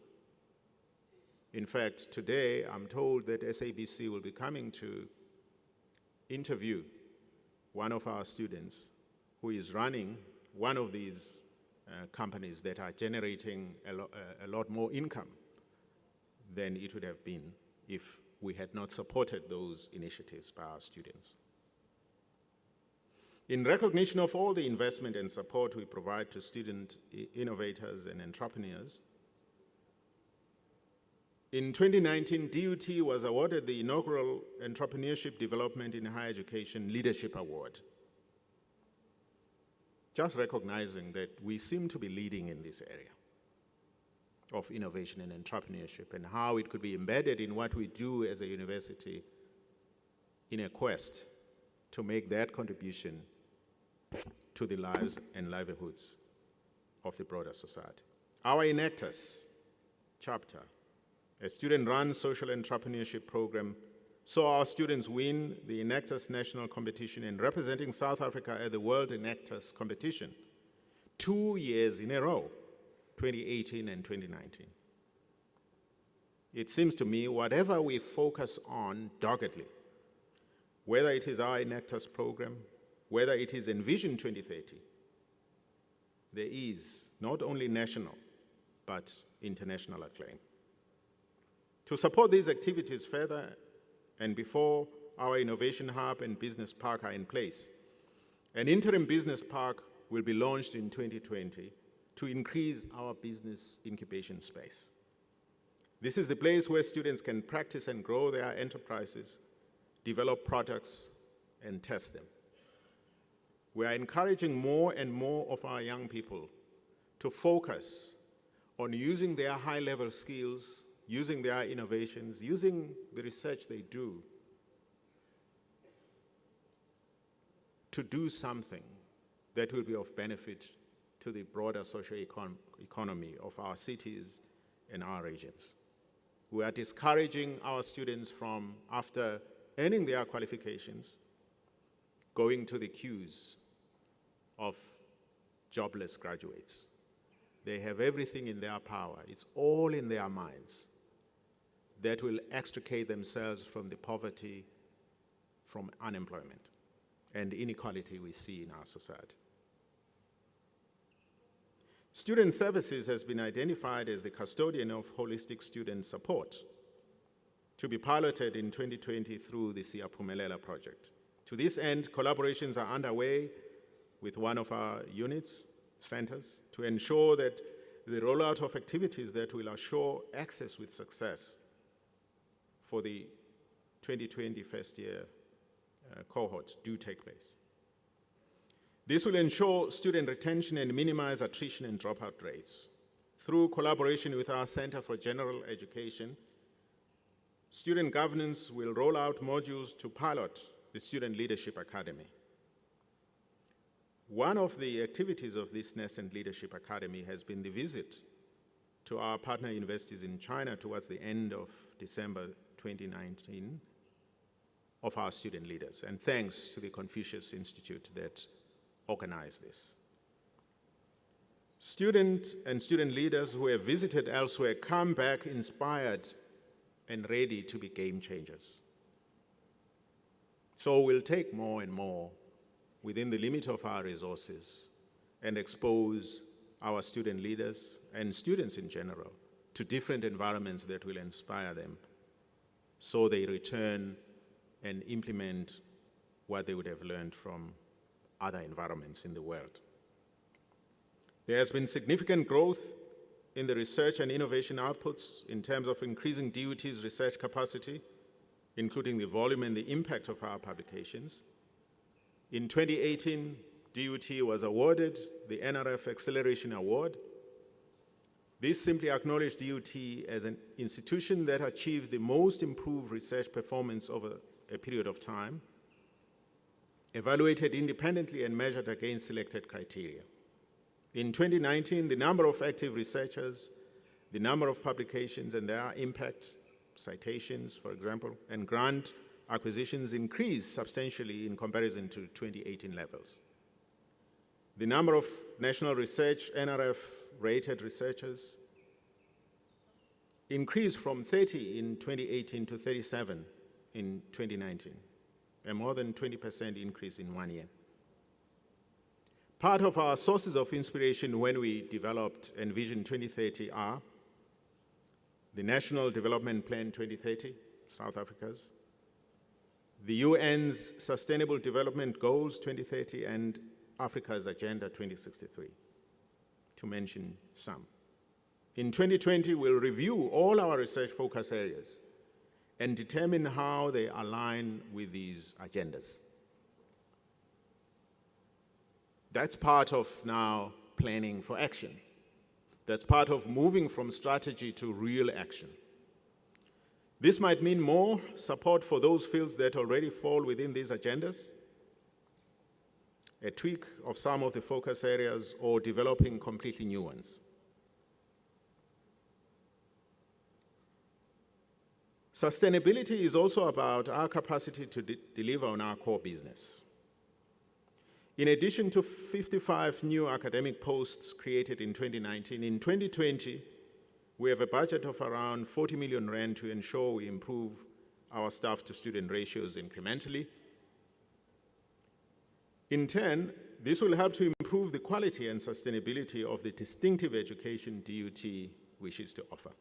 In fact, today I'm told that SABC will be coming to interview one of our students who is running one of these companies that are generating a lot more income than it would have been if we had not supported those initiatives by our students. In recognition of all the investment and support we provide to student innovators and entrepreneurs, In 2019, DUT was awarded the inaugural Entrepreneurship Development in Higher Education Leadership Award. Just recognizing that we seem to be leading in this area of innovation and entrepreneurship and how it could be embedded in what we do as a university in a quest to make that contribution to the lives and livelihoods of the broader society. Our Enactus chapter, a student-run social entrepreneurship program, saw our students win the Enactus national competition and representing South Africa at the World Enactus competition 2 years in a row, 2018 and 2019. It seems to me whatever we focus on doggedly, whether it is our Enactus program, whether it is Envision 2030, there is not only national, but international acclaim. To support these activities further and before our Innovation Hub and Business Park are in place, an interim business park will be launched in 2020 to increase our business incubation space. This is the place where students can practice and grow their enterprises, develop products, and test them. We are encouraging more and more of our young people to focus on using their high-level skills, using their innovations, using the research they do to do something that will be of benefit to the broader social economy of our cities and our regions. We are discouraging our students from, after earning their qualifications, going to the queues of jobless graduates. They have everything in their power. It's all in their minds that will extricate themselves from the poverty, from unemployment, and inequality we see in our society. Student Services has been identified as the custodian of holistic student support to be piloted in 2020 through the Siyaphumelela project. To this end, collaborations are underway with one of our units, centers, to ensure that the rollout of activities that will assure access with success for the 2020 first year cohort do take place. This will ensure student retention and minimize attrition and dropout rates. Through collaboration with our Center for General Education, student governance will roll out modules to pilot the Student Leadership Academy. One of the activities of this nascent Leadership Academy has been the visit to our partner universities in China towards the end of December 2019 of our student leaders, and thanks to the Confucius Institute that organized this. Student and student leaders who have visited elsewhere come back inspired and ready to be game changers. So we'll take more and more within the limit of our resources and expose our student leaders and students in general to different environments that will inspire them so they return and implement what they would have learned from other environments in the world. There has been significant growth in the research and innovation outputs in terms of increasing DUT's research capacity, including the volume and the impact of our publications. In 2018, DUT was awarded the NRF Acceleration Award. This simply acknowledged DUT as an institution that achieved the most improved research performance over a period of time, evaluated independently and measured against selected criteria. In 2019, the number of active researchers, the number of publications and their impact, citations, for example, and grant acquisitions increased substantially in comparison to 2018 levels. The number of national research NRF-rated researchers increased from 30 in 2018 to 37 in 2019, a more than 20% increase in 1 year. Part of our sources of inspiration when we developed Envision 2030 are the National Development Plan 2030, South Africa's, the UN's Sustainable Development Goals 2030, and Africa's Agenda 2063, to mention some. In 2020, we'll review all our research focus areas and determine how they align with these agendas. That's part of now planning for action. That's part of moving from strategy to real action. This might mean more support for those fields that already fall within these agendas, a tweak of some of the focus areas, or developing completely new ones. Sustainability is also about our capacity to deliver on our core business. In addition to 55 new academic posts created in 2019, in 2020, we have a budget of around 40 million rand to ensure we improve our staff-to-student ratios incrementally. In turn, this will help to improve the quality and sustainability of the distinctive education DUT wishes to offer.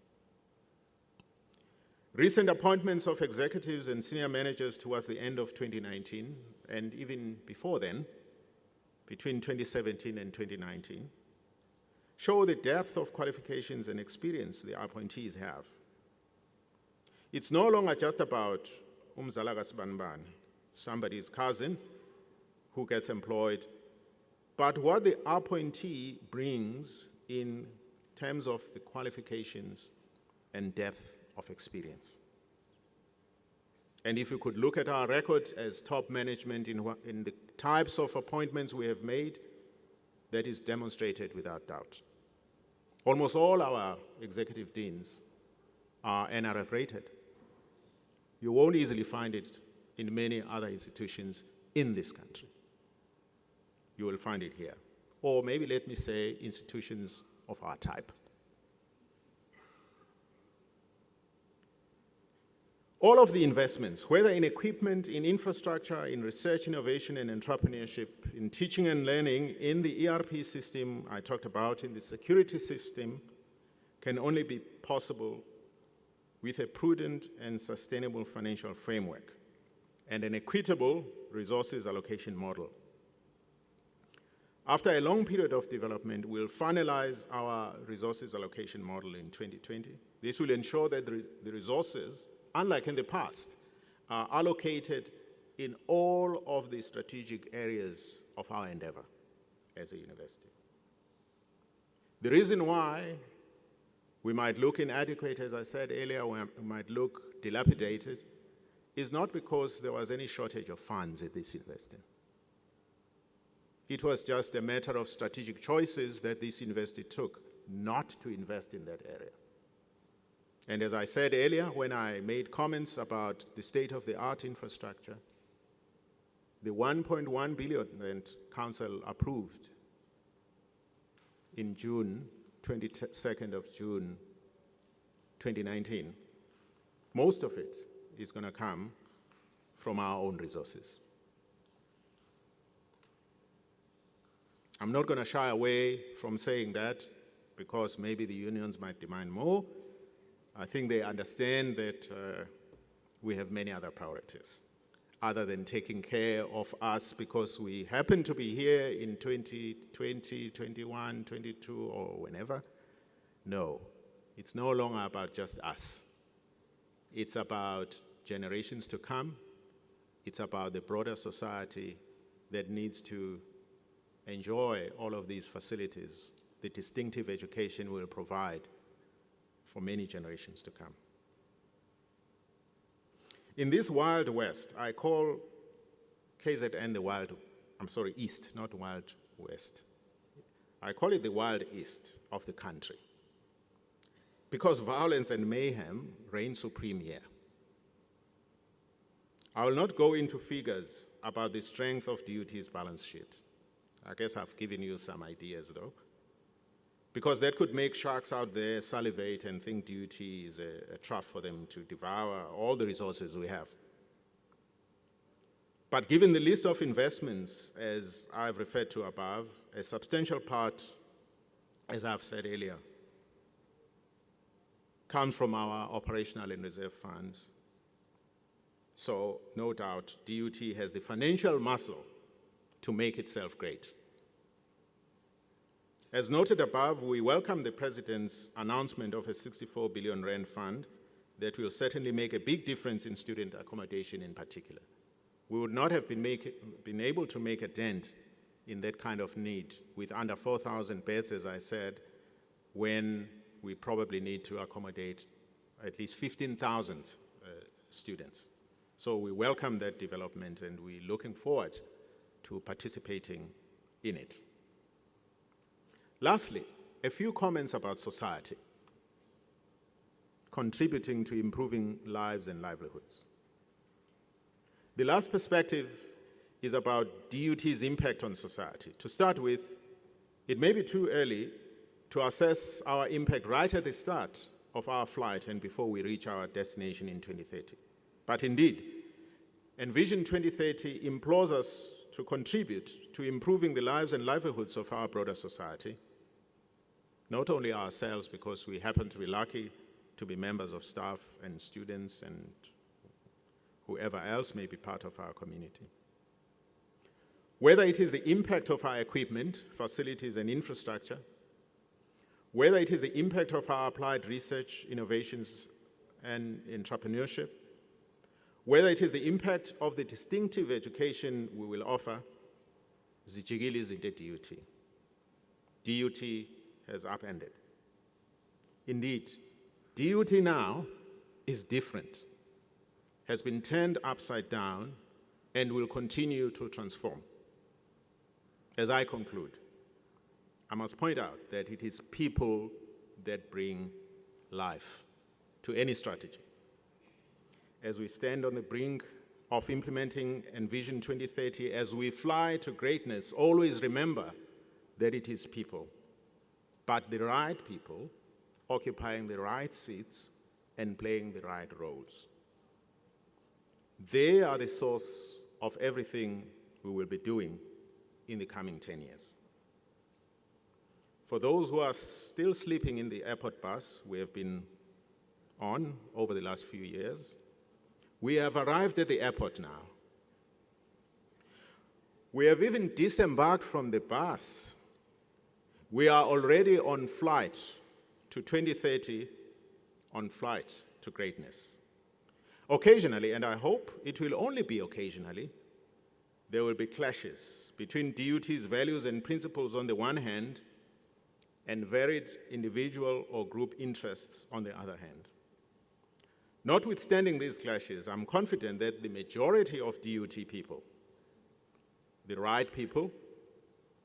Recent appointments of executives and senior managers towards the end of 2019, and even before then, between 2017 and 2019, show the depth of qualifications and experience the appointees have. It's no longer just about umzala kasbanban, somebody's cousin who gets employed, but what the appointee brings in terms of the qualifications and depth of experience. And if you could look at our record as top management in the types of appointments we have made, that is demonstrated without doubt. Almost all our executive deans are NRF rated. You won't easily find it in many other institutions in this country. You will find it here. Or maybe let me say institutions of our type. All of the investments, whether in equipment, in infrastructure, in research, innovation, and entrepreneurship, in teaching and learning, in the ERP system I talked about, in the security system, can only be possible with a prudent and sustainable financial framework and an equitable resources allocation model. After a long period of development, we'll finalize our resources allocation model in 2020. This will ensure that the resources, unlike in the past, are allocated in all of the strategic areas of our endeavor as a university. The reason why we might look inadequate, as I said earlier, we might look dilapidated, is not because there was any shortage of funds at this university. It was just a matter of strategic choices that this university took not to invest in that area. And as I said earlier, when I made comments about the state-of-the-art infrastructure, the 1.1 billion that Council approved in June, 22nd of June 2019, most of it is going to come from our own resources. I'm not going to shy away from saying that because maybe the unions might demand more. I think they understand that we have many other priorities other than taking care of us because we happen to be here in 2020, 21, 22, or whenever. No, it's no longer about just us. It's about generations to come. It's about the broader society that needs to enjoy all of these facilities, the distinctive education we'll provide for many generations to come. In this Wild West, I call KZN the East, not Wild West. I call it the Wild East of the country because violence and mayhem reign supreme here. I will not go into figures about the strength of DUT's balance sheet. I guess I've given you some ideas though, because that could make sharks out there salivate and think DUT is a trough for them to devour all the resources we have. But given the list of investments, as I've referred to above, a substantial part, as I've said earlier, comes from our operational and reserve funds. So no doubt, DUT has the financial muscle to make itself great. As noted above, we welcome the President's announcement of a 64 billion rand fund that will certainly make a big difference in student accommodation in particular. We would not have been able to make a dent in that kind of need with under 4,000 beds, as I said, when we probably need to accommodate at least 15,000 students. So we welcome that development, and we're looking forward to participating in it. Lastly, a few comments about society contributing to improving lives and livelihoods. The last perspective is about DUT's impact on society. To start with, it may be too early to assess our impact right at the start of our flight and before we reach our destination in 2030. But indeed, Envision 2030 implores us to contribute to improving the lives and livelihoods of our broader society, not only ourselves, because we happen to be lucky to be members of staff and students and whoever else may be part of our community. Whether it is the impact of our equipment, facilities, and infrastructure, whether it is the impact of our applied research, innovations, and entrepreneurship, whether it is the impact of the distinctive education we will offer, zijikile izinto DUT. DUT has upended. Indeed, DUT now is different, has been turned upside down, and will continue to transform. As I conclude, I must point out that it is people that bring life to any strategy. As we stand on the brink of implementing Envision 2030, as we fly to greatness, always remember that it is people, but the right people occupying the right seats and playing the right roles. They are the source of everything we will be doing in the coming 10 years. For those who are still sleeping in the airport bus we have been on over the last few years, we have arrived at the airport now. We have even disembarked from the bus. We are already on flight to 2030, on flight to greatness. Occasionally, and I hope it will only be occasionally, there will be clashes between DUT's values and principles on the one hand and varied individual or group interests on the other hand. Notwithstanding these clashes, I'm confident that the majority of DUT people, the right people,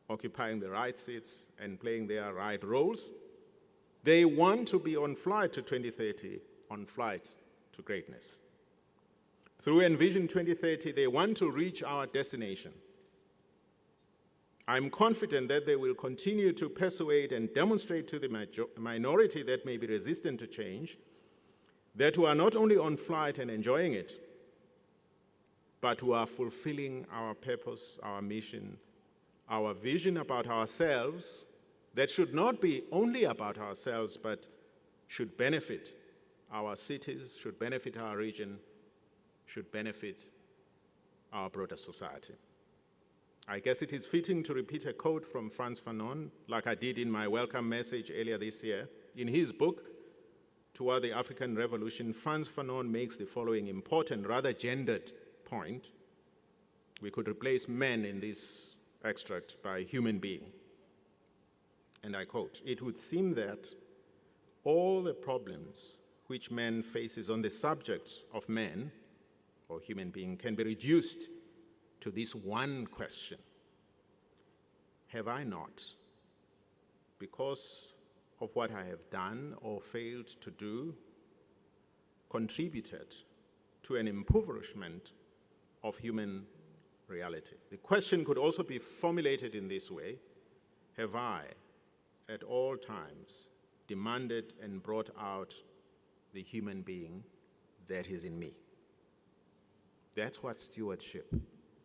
occupying the right seats and playing their right roles, they want to be on flight to 2030, on flight to greatness. Through Envision 2030, they want to reach our destination. I'm confident that they will continue to persuade and demonstrate to the minority that may be resistant to change that we are not only on flight and enjoying it, but we are fulfilling our purpose, our mission, our vision about ourselves that should not be only about ourselves, but should benefit our cities, should benefit our region, should benefit our broader society. I guess it is fitting to repeat a quote from Frantz Fanon, like I did in my welcome message earlier this year. In his book, Toward the African Revolution, Frantz Fanon makes the following important, rather gendered point. We could replace men in this extract by human being. And I quote, "It would seem that all the problems which man faces on the subject of man, or human being, can be reduced to this one question: have I not, because of what I have done or failed to do, contributed to an impoverishment of human reality?" The question could also be formulated in this way: have I, at all times, demanded and brought out the human being that is in me? That's what stewardship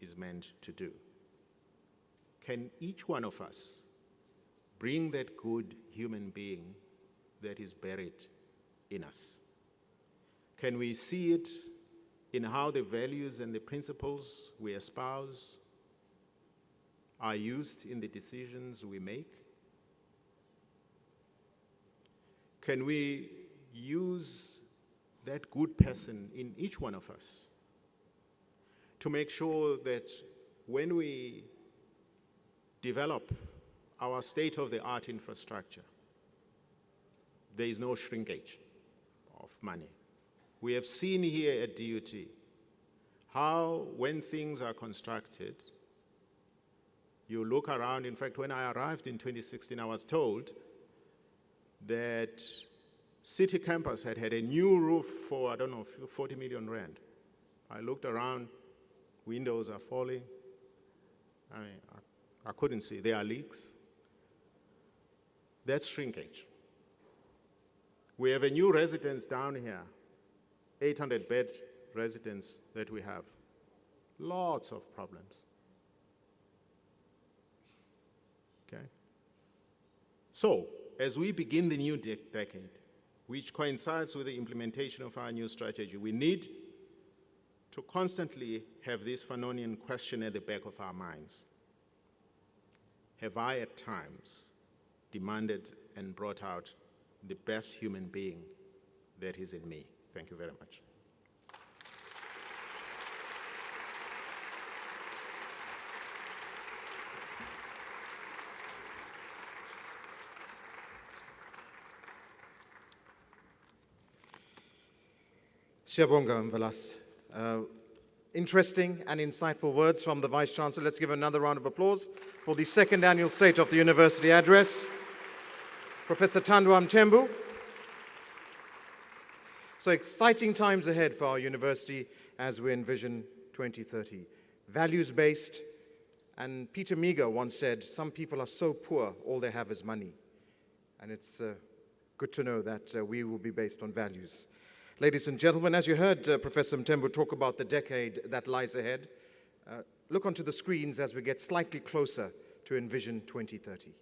is meant to do. Can each one of us bring that good human being that is buried in us? Can we see it in how the values and the principles we espouse are used in the decisions we make? can we use that good person in each one of us to make sure that when we develop our state-of-the-art infrastructure, there is no shrinkage of money. We have seen here at DUT how when things are constructed, you look around. In fact, when I arrived in 2016, I was told that City Campus had had a new roof for, 40 million rand. I looked around, windows are falling. I couldn't see, there are leaks. That's shrinkage. We have a new residence down here, 800-bed residence that we have. Lots of problems. Okay? So, as we begin the new decade, which coincides with the implementation of our new strategy, we need to constantly have this Fanonian question at the back of our minds. Have I at times demanded and brought out the best human being that is in me? Thank you very much. Siyabonga Mvelas. Interesting and insightful words from the Vice-Chancellor. Let's give another round of applause for the second annual State of the University Address. Professor Tandwa Mthembu. So exciting times ahead for our university as we envision 2030. Values-based, and Peter Meager once said, some people are so poor, all they have is money. And it's good to know that we will be based on values. Ladies and gentlemen, as you heard Professor Mthembu talk about the decade that lies ahead, look onto the screens as we get slightly closer to Envision 2030.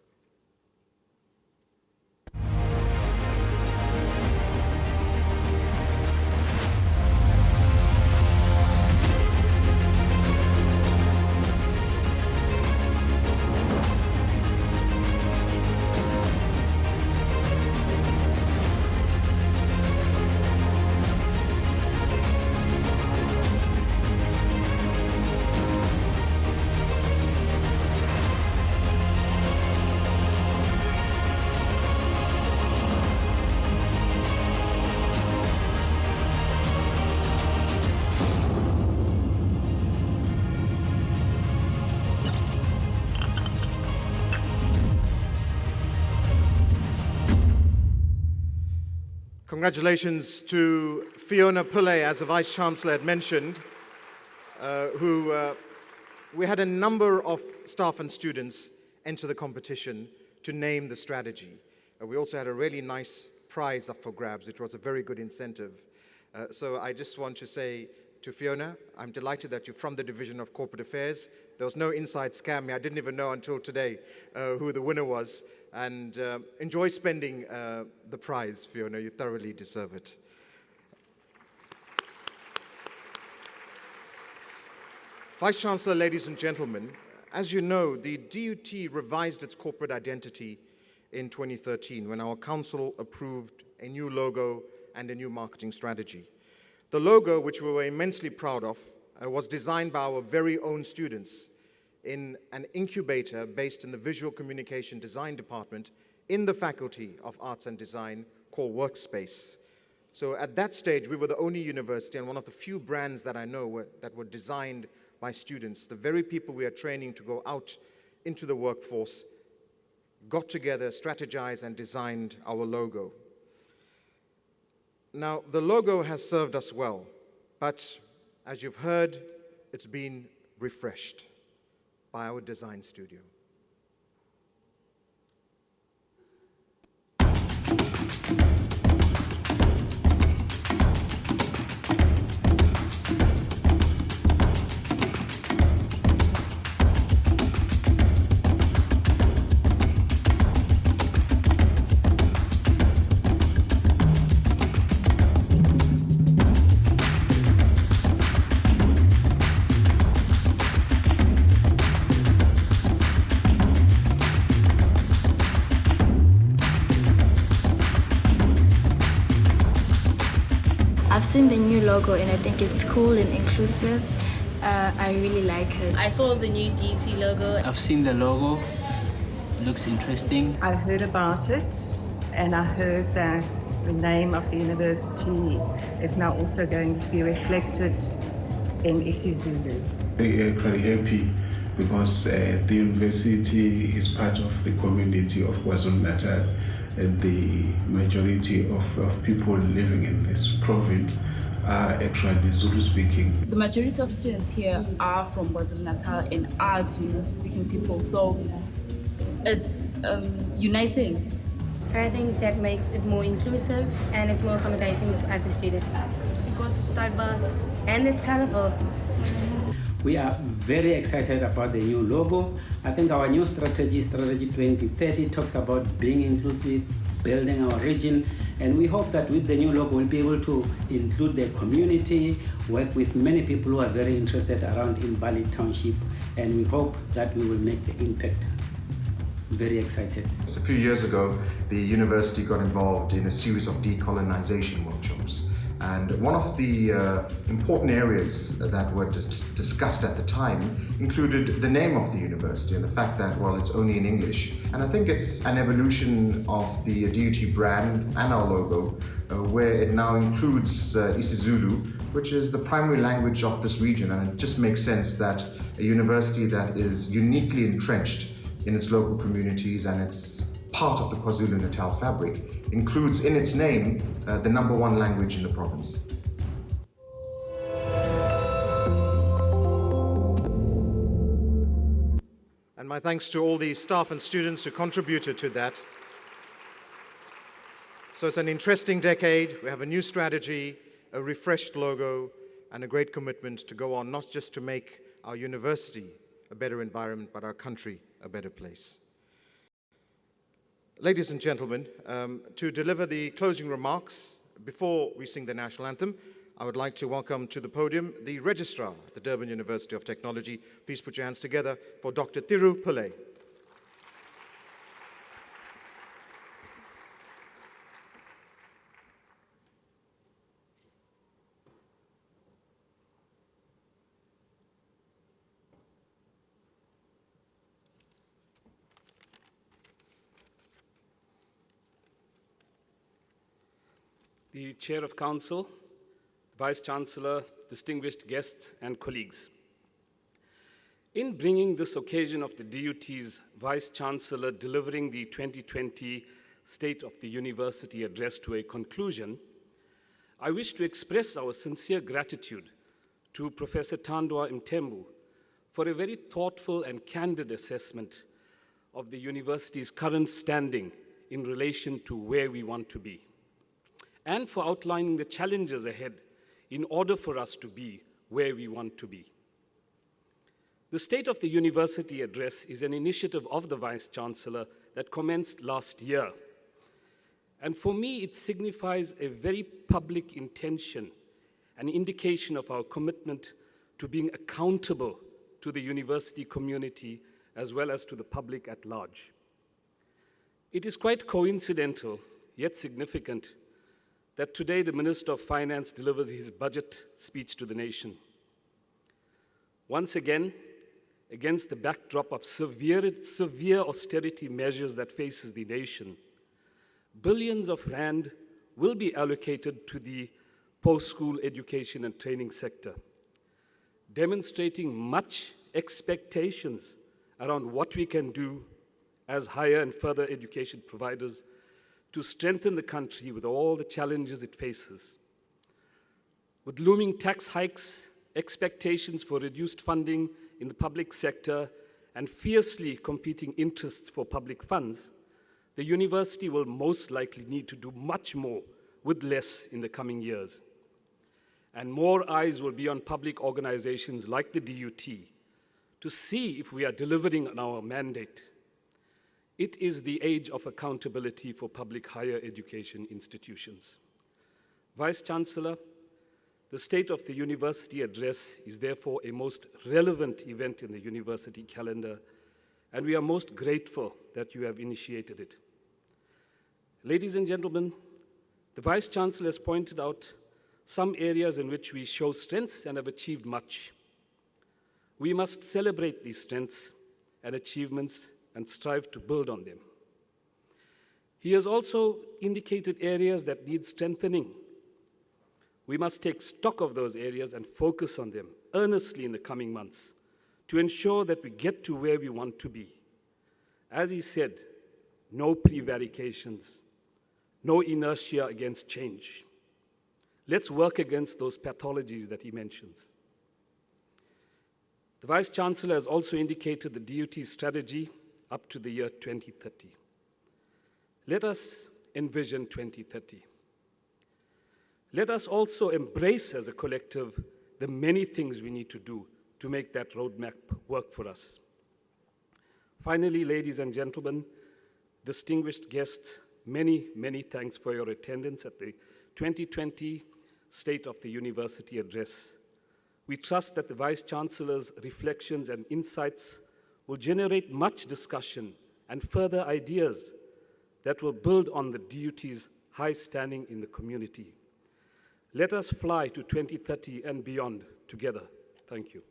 Congratulations to Fiona Pillay, as the Vice-Chancellor had mentioned, we had a number of staff and students enter the competition to name the strategy. We also had a really nice prize up for grabs. It was a very good incentive. So I just want to say to Fiona, I'm delighted that you're from the Division of Corporate Affairs. There was no inside scam. I didn't even know until today who the winner was. And enjoy spending the prize, Fiona. You thoroughly deserve it. Vice-Chancellor, ladies and gentlemen, as you know, the DUT revised its corporate identity in 2013 when our council approved a new logo and a new marketing strategy. The logo, which we were immensely proud of, was designed by our very own students in an incubator based in the Visual Communication Design Department in the Faculty of Arts and Design called Workspace. So at that stage, we were the only university and one of the few brands that I know that were designed by students. The very people we are training to go out into the workforce got together, strategized, and designed our logo. Now, the logo has served us well, but as you've heard, it's been refreshed by our design studio. I've seen the new logo and I think it's cool and inclusive. I really like it. I saw the new DUT logo. I've seen the logo, looks interesting. I heard about it and I heard that the name of the university is now also going to be reflected in isiZulu. We are very happy because the university is part of the community of KwaZulu-Natal, and the majority of people living in this province are actually Zulu-speaking. The majority of students here are from KwaZulu-Natal and are Zulu-speaking people, so it's uniting. I think that makes it more inclusive and it's more accommodating to other students. Because it's diverse. And it's colorful. We are very excited about the new logo. I think our new strategy 2030, talks about being inclusive, building our region, and we hope that with the new logo we'll be able to include the community, work with many people who are very interested around in Bali Township, and we hope that we will make the impact. Very excited. A few years ago, the university got involved in a series of decolonization workshops. And one of the important areas that were discussed at the time included the name of the university and the fact that, well, it's only in English. And I think it's an evolution of the DUT brand and our logo, where it now includes isiZulu, which is the primary language of this region. And it just makes sense that a university that is uniquely entrenched in its local communities and it's part of the KwaZulu-Natal fabric includes in its name the #1 language in the province. And my thanks to all the staff and students who contributed to that. So it's an interesting decade. We have a new strategy, a refreshed logo, and a great commitment to go on, not just to make our university a better environment, but our country a better place. Ladies and gentlemen, to deliver the closing remarks before we sing the national anthem, I would like to welcome to the podium the Registrar at the Durban University of Technology. Please put your hands together for Dr. Thiru Pillay. The Chair of Council, Vice-Chancellor, distinguished guests and colleagues. In bringing this occasion of the DUT's Vice-Chancellor delivering the 2020 State of the University Address to a conclusion, I wish to express our sincere gratitude to Professor Tandwa Mthembu for a very thoughtful and candid assessment of the university's current standing in relation to where we want to be, and for outlining the challenges ahead in order for us to be where we want to be. The State of the University Address is an initiative of the Vice-Chancellor that commenced last year. And for me, it signifies a very public intention, an indication of our commitment to being accountable to the university community as well as to the public at large. It is quite coincidental, yet significant, that today the Minister of Finance delivers his budget speech to the nation. Once again, against the backdrop of severe austerity measures that faces the nation, billions of rand will be allocated to the post-school education and training sector, demonstrating much expectations around what we can do as higher and further education providers to strengthen the country with all the challenges it faces. With looming tax hikes, expectations for reduced funding in the public sector, and fiercely competing interests for public funds, the university will most likely need to do much more with less in the coming years. And more eyes will be on public organizations like the DUT to see if we are delivering on our mandate. It is the age of accountability for public higher education institutions. Vice-Chancellor, the State of the University Address is therefore a most relevant event in the university calendar, and we are most grateful that you have initiated it. Ladies and gentlemen, the Vice-Chancellor has pointed out some areas in which we show strengths and have achieved much. We must celebrate these strengths and achievements and strive to build on them. He has also indicated areas that need strengthening. We must take stock of those areas and focus on them earnestly in the coming months to ensure that we get to where we want to be. As he said, no prevarications, no inertia against change. Let's work against those pathologies that he mentions. The Vice-Chancellor has also indicated the DUT strategy up to the year 2030. Let us envision 2030. Let us also embrace as a collective the many things we need to do to make that roadmap work for us. Finally, ladies and gentlemen, distinguished guests, many, many thanks for your attendance at the 2020 State of the University Address. We trust that the Vice-Chancellor's reflections and insights will generate much discussion and further ideas that will build on the DUT's high standing in the community. Let us fly to 2030 and beyond together. Thank you.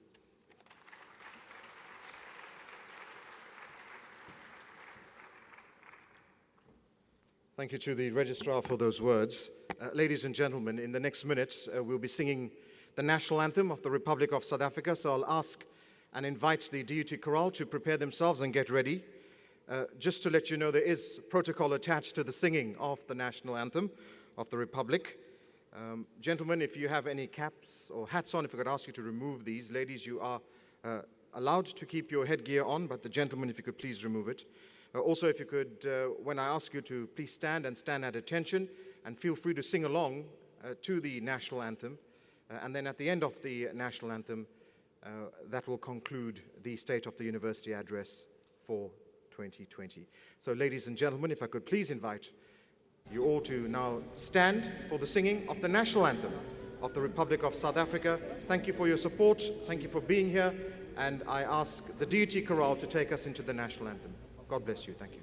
Thank you to the Registrar for those words. Ladies and gentlemen, in the next minutes, we'll be singing the national anthem of the Republic of South Africa, so I'll ask and invite the DUT chorale to prepare themselves and get ready. Just to let you know, there is protocol attached to the singing of the national anthem of the Republic. Gentlemen, if you have any caps or hats on, if I could ask you to remove these. Ladies, you are allowed to keep your headgear on, but the gentlemen, if you could please remove it. Also, if you could, when I ask you to please stand at attention, and feel free to sing along to the national anthem. And then at the end of the national anthem, that will conclude the State of the University Address for 2020. So ladies and gentlemen, if I could please invite you all to now stand for the singing of the national anthem of the Republic of South Africa. Thank you for your support. Thank you for being here. And I ask the DUT chorale to take us into the national anthem. God bless you. Thank you.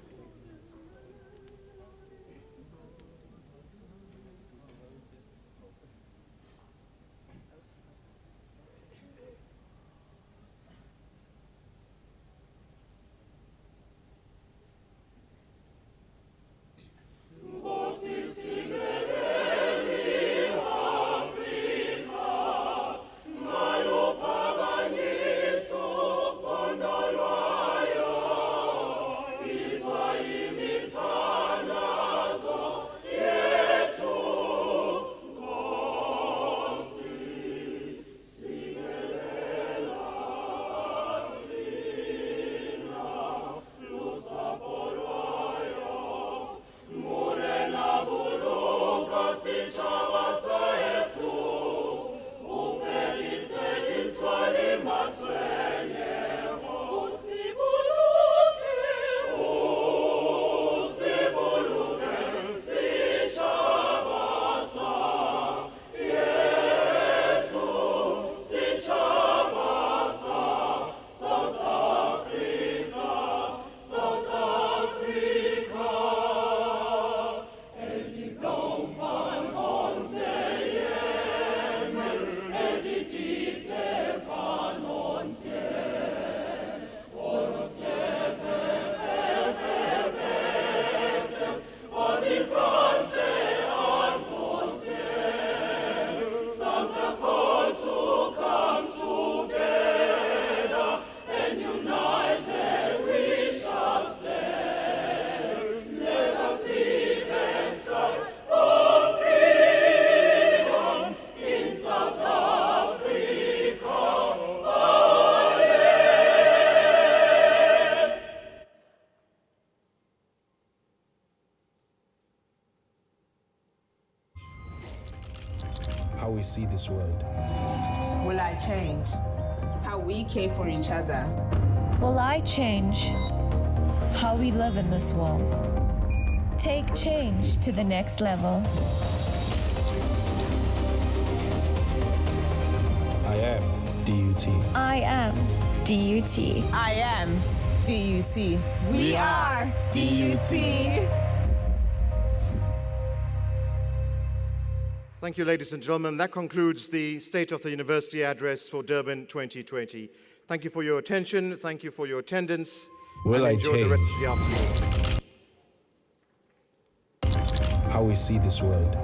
how we see this world. Will I change how we care for each other? Will I change how we live in this world? Take change to the next level. I am DUT. I am DUT. I am DUT. We are DUT. Thank you, ladies and gentlemen. That concludes the State of the University Address for Durban 2020. Thank you for your attention. Thank you for your attendance. Will and I enjoy the rest of the change afternoon. how we see this world?